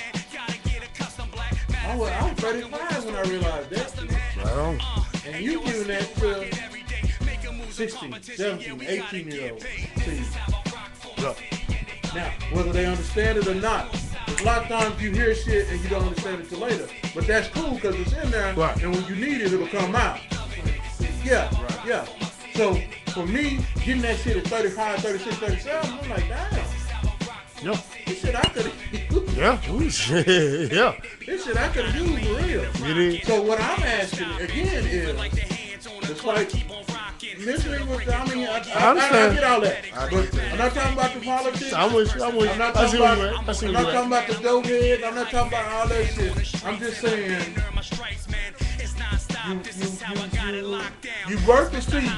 I was 35 when I realized that. Right on. And you giving that to 16, 17, 18-year-olds. Now, whether they understand it or not, a lot of times you hear shit and you don't understand it till later. But that's cool because it's in there, and when you need it, it'll come out. Yeah. So for me, getting that shit at 35, 36, 37, I'm like, damn. Yeah. This shit I could have used. Yeah. Ooh, shit. Yeah. This shit I could have used for real. It is. So what I'm asking again is, it's like listening with. I mean, I get all that, but I'm not talking about the politics. I'm with you. I'm not talking about. I'm not talking about the dope heads. I'm not talking about all that shit. I'm just saying. You birth a seed.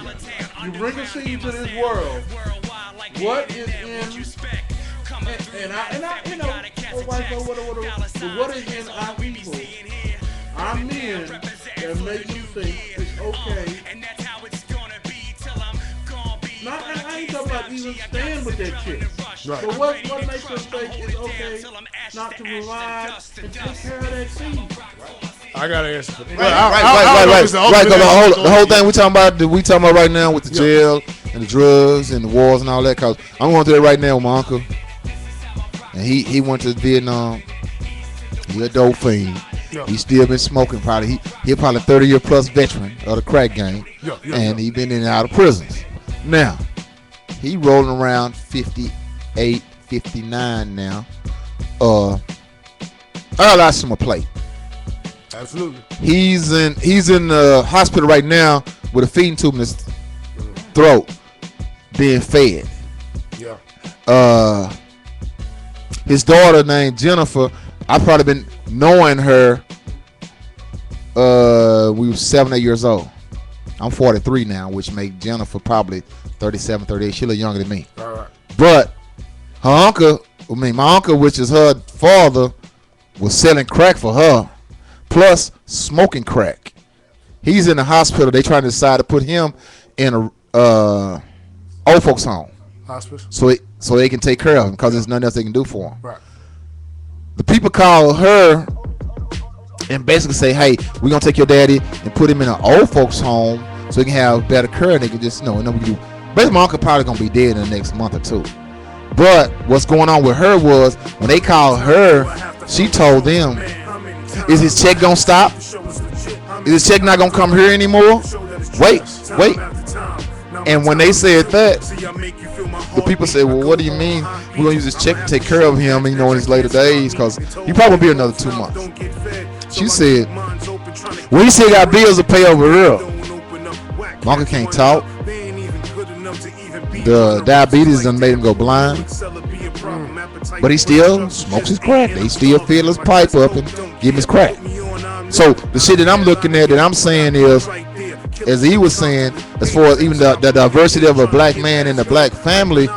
You bring a seed to this world. What is in and I you know, but what is in our people, our men, that makes you think it's okay? Not, I ain't talking about even stand with that shit. Right. But what makes us think it's okay not to provide and take care of that seed? I gotta answer for that. Right. The whole thing we talking about right now with the jail and the drugs and the wars and all that. Cause I'm going through that right now with my uncle, and he went to Vietnam. He a dope fiend. Yeah. He still been smoking. Probably he probably 30-year plus veteran of the crack game, and he been in and out of prisons. Now he rolling around 58, 59 now. I gotta ask him a plate. Absolutely. He's in the hospital right now with a feeding tube in his throat, being fed. Yeah. His daughter named Jennifer, I've probably been knowing her. We were 7, 8 years old. I'm 43 now, which makes Jennifer probably 37, 38. She's a little younger than me. All right. But my uncle, which is her father, was selling crack for her. Plus smoking crack. He's in the hospital. They trying to decide to put him in a old folks home. Hospice. So they can take care of him because there's nothing else they can do for him. Right. The people call her and basically say, "Hey, we're gonna take your daddy and put him in an old folks home so he can have better care and they can just we can do." Basically, my uncle probably gonna be dead in the next month or two. But what's going on with her was when they called her, she told them, "Is his check gonna stop? Is his check not gonna come here anymore? Wait. And when they said that, the people said, "Well, what do you mean we're gonna use this check to take care of him, in his later days? Because he probably be another 2 months." She said, "We still got bills to pay over here." My uncle can't talk. The diabetes done made him go blind. But he still smokes his crack. They still fill his pipe up and give him his crack. So the shit that I'm looking at, that I'm saying is, as he was saying, as far as even the diversity of a black man in the black family,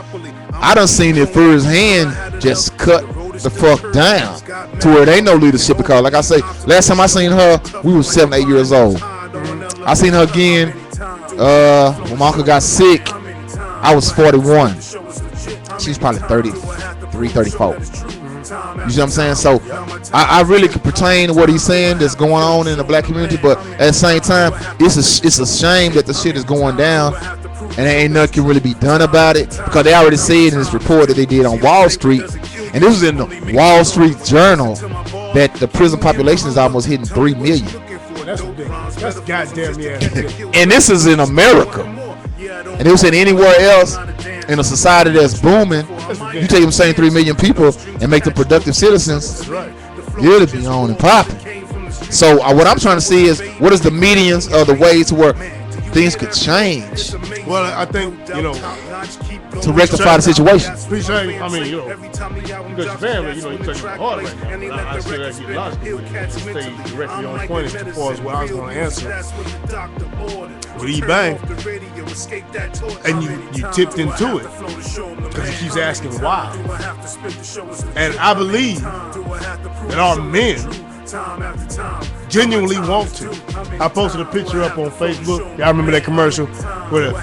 I done seen it through his hand just cut the fuck down to where there ain't no leadership. Because like I say, last time I seen her, we was 7, 8 years old. I seen her again when my uncle got sick. I was 41. She's probably 33, 34. You see what I'm saying? So I really could pertain to what he's saying that's going on in the black community, but at the same time, it's a shame that the shit is going down and there ain't nothing can really be done about it, because they already said in this report that they did on Wall Street, and this was in the Wall Street Journal, that the prison population is almost hitting 3 million. That's ridiculous. That's goddamn ridiculous. And this is in America. And they were saying anywhere else in a society that's booming, you take them same 3 million people and make them productive citizens, it'll be on and popping. So what I'm trying to see is, what is the medians of the ways to where things could change? Well, I think, to rectify the situation. I mean, you got your family, you touch your heart right now. I say that you logical, but stay directly on point as far as what I was going to answer. With E-Bang, and you tipped into it because he keeps asking why. And I believe that our men genuinely want to. I posted a picture up on Facebook. Y'all remember that commercial where the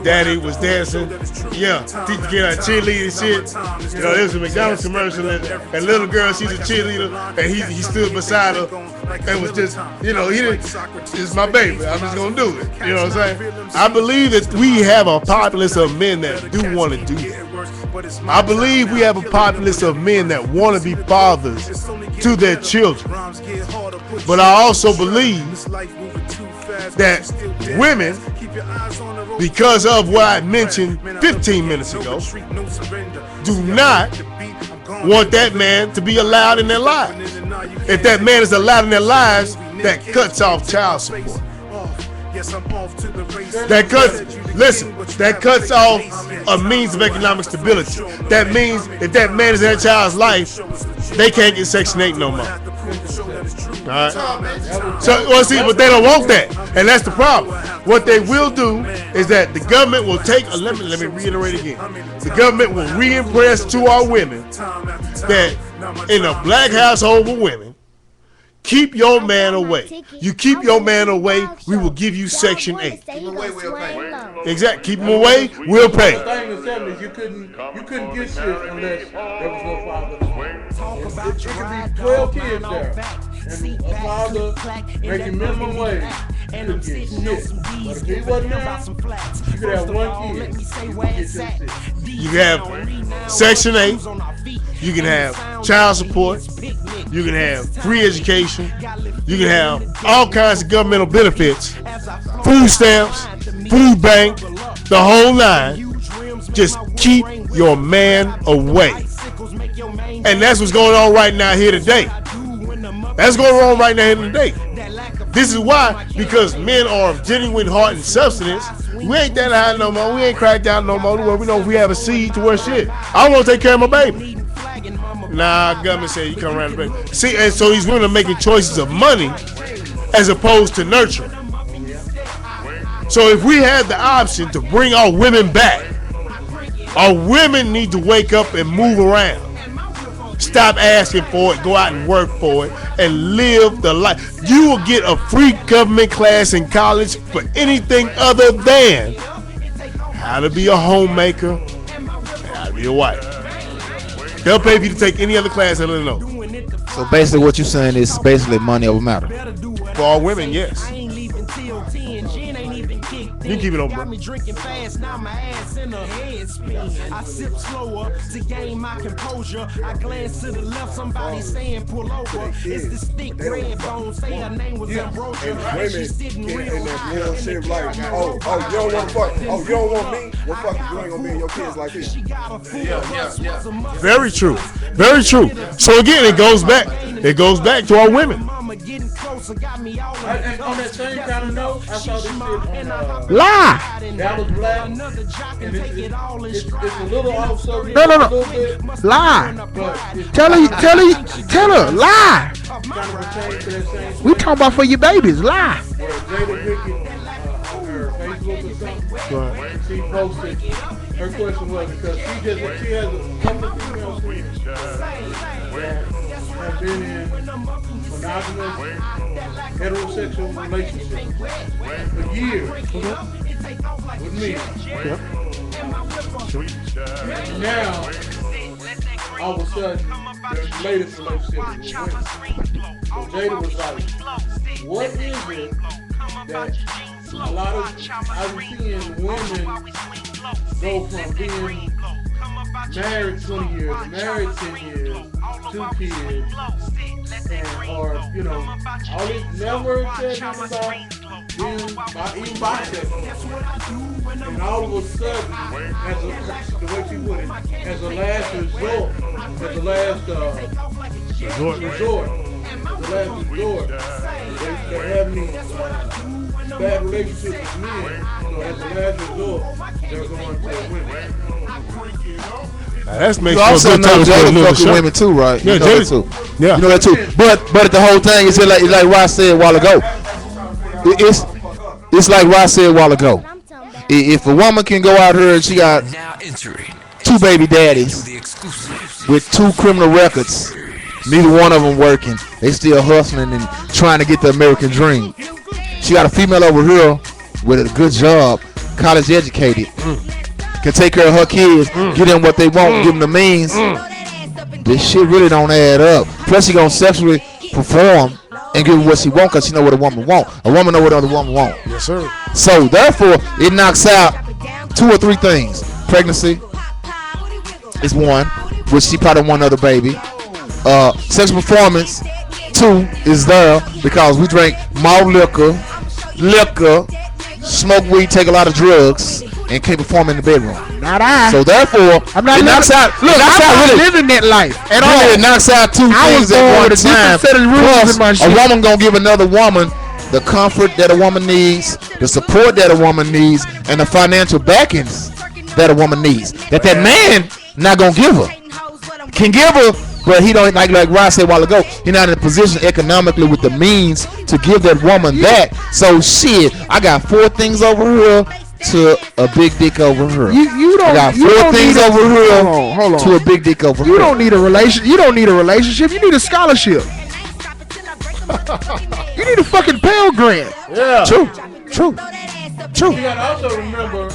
daddy was dancing? Yeah, teach the kid how to cheerlead and shit. It was a McDonald's commercial, and little girl, she's a cheerleader, and he stood beside her and was just, he didn't, it's my baby, I'm just gonna do it. You know what I'm saying? I believe that we have a populace of men that do want to do that. I believe we have a populace of men that want to be fathers to their children. But I also believe that women, because of what I mentioned 15 minutes ago, do not want that man to be allowed in their lives. If that man is allowed in their lives, that cuts off child support. That cuts off a means of economic stability. That means if that man is in that child's life, they can't get Section 8 no more. Alright? So, well, see, but they don't want that. And that's the problem. What they will do is that the government will take, let me reiterate again. The government will re-impress to our women that in a black household with women, keep your man away. You keep your man away, we will give you Section 8. Keep him away, we'll pay. Exactly. Keep him away, we'll pay. The thing in the 70s, you couldn't get shit unless there was no father. It could be 12 kids there, and a father making minimum wage couldn't get shit. But if he wasn't there, you could have one kid. You can have Section 8. You can have child support. You can have free education. You can have all kinds of governmental benefits. Food stamps, food bank, the whole nine. Just keep your man away. And that's what's going on right now here today. That's going on right now here today. This is why, because men are of genuine heart and substance. We ain't that high no more. We ain't cracked out no more. Where we know if we have a seed to where shit. I want to take care of my baby. Nah, government said you come around the baby. See, and so these women are making choices of money as opposed to nurture. So if we had the option to bring our women back, our women need to wake up and move around. Stop asking for it, go out and work for it, and live the life. You will get a free government class in college for anything other than how to be a homemaker and how to be a wife. They'll pay for you to take any other class other than those. So basically what you're saying is basically money over matter. For all women, yes. You can keep it open, bro. Drinking fast, now my ass in a head spin. I sip slower to gain my composure. I glance to the left, somebody saying pull over. It's the stick red bone, say her name was Ambrosia. And she's sitting real high. Real shit like, oh, you don't want to fuck. Oh, you don't want me? Well, fuck it, you ain't gonna be in your kids like this. Very true. Very true. So again, it goes back to our women. And on that same kind of note, I saw this shit on Lie. Dallas Black, and it's a little off subject. No. A little bit, Lie. but it's Tell her. Lie. kind of pertains to that same We talking about for your babies. Lie. where Jada Pinkett on her Facebook or something, she posted, her question was because she has a couple of female friends that have been in monogamous heterosexual relationships for years with me. Now, all of a sudden, their latest relationship is with women. So Jada was like, what is it that a lot of I'm seeing women go from being married 20 years, married 10 years, 2 kids, and or all this never said nothing about being bisexual. And all of a sudden, the way she put it, as a last resort, they have these bad relationships with men. So as a last resort, they're going to women. That's makes You also know Jada fucking women too, right? Yeah, you know that too. Yeah. You know that too. But the whole thing is like Ross said a while ago. It's like Ross said a while ago. If a woman can go out here and she got 2 baby daddies with 2 criminal records, neither one of them working, they still hustling and trying to get the American dream. She got a female over here with a good job, college educated, can take care of her kids, give them what they want, give them the means. This shit really don't add up. Plus, she gonna sexually perform and give her what she want because she know what a woman want. A woman know what other woman want. Yes, sir. So therefore, it knocks out 2 or 3 things. Pregnancy is one, which she probably want another baby. Sexual performance, 2 is there because we drink malt liquor liquor, smoke weed, take a lot of drugs, and can't perform in the bedroom. Not I. So therefore, I'm not knocks out. Look, I'm not really living that life at all. It knocks out two things at one time. Plus, a woman gonna give another woman the comfort that a woman needs, the support that a woman needs, and the financial backings that a woman needs. That man not gonna give her. Can give her, but he don't like Rod said a while ago. He's not in a position economically with the means to give that woman that. So shit, I got 4 things over here to a big dick over her. You don't. I got 4 things over here hold on. to a big dick over her. You don't need a relation. You don't need a relationship. You need a scholarship. You need a fucking Pell Grant. Yeah. True. You gotta also remember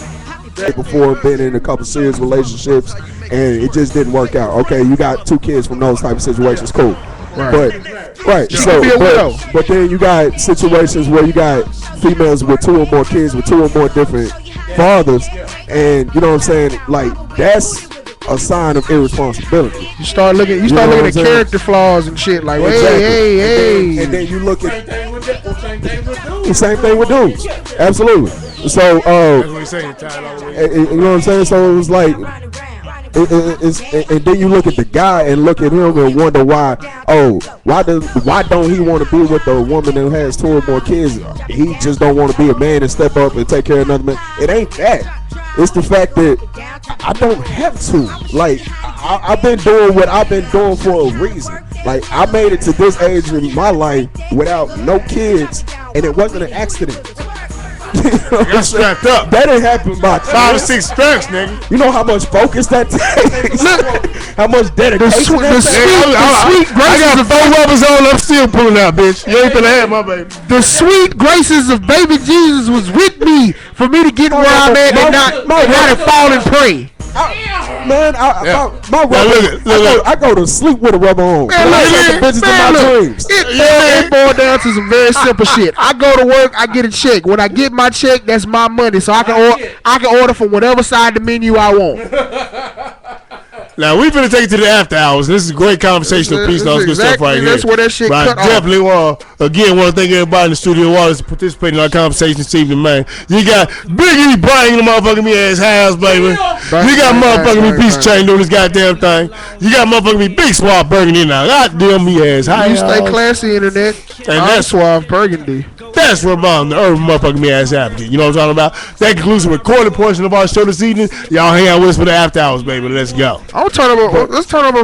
that before being in a couple serious relationships and it just didn't work out. Okay, you got 2 kids from those type of situations, cool. Right. But but then you got situations where you got females with 2 or more kids with 2 or more different fathers, and you know what I'm saying? Like that's a sign of irresponsibility. You start looking at character flaws and shit. Like, exactly. hey. And then you look at the same thing with dudes. Absolutely. So, that's what he's saying. You know what I'm saying? So it was like, and then you look at the guy and look at him and wonder why don't he want to be with a woman that has 2 or more kids? He just don't want to be a man and step up and take care of another man. It ain't that. It's the fact that I don't have to. Like, I've been doing what I've been doing for a reason. Like, I made it to this age in my life without no kids, and it wasn't an accident. Got strapped up. That didn't happen by 5 or 6 straps, nigga. You know how much focus that takes? How much dedication the sweet graces. I got 4 rubbers on. I'm still pulling out, bitch. You ain't finna have my baby. The sweet graces of baby Jesus was with me for me to get where I'm at and not fall and pray. I go to sleep with a rubber on. It boiled down to some very simple shit. I go to work, I get a check. When I get my check, that's my money, so I can order from whatever side of the menu I want. Now we finna take it to the after hours. This is a great conversational piece. All good stuff right here. That's where that shit cut off. Definitely want to thank everybody in the studio audience participating in our conversation this evening, man. You got Big E Brian in the motherfucking me ass house, baby. You got motherfucking me Piece of Chain doing this goddamn thing. You got motherfucking me Big Swab Burgundy now. Goddamn me ass house. You stay classy, internet. And that's Suave Burgundy. That's where the urban motherfucking me ass advocate. You know what I'm talking about? That concludes the recorded portion of our show this evening. Y'all hang out with us for the after hours, baby. Let's go. Let's turn up.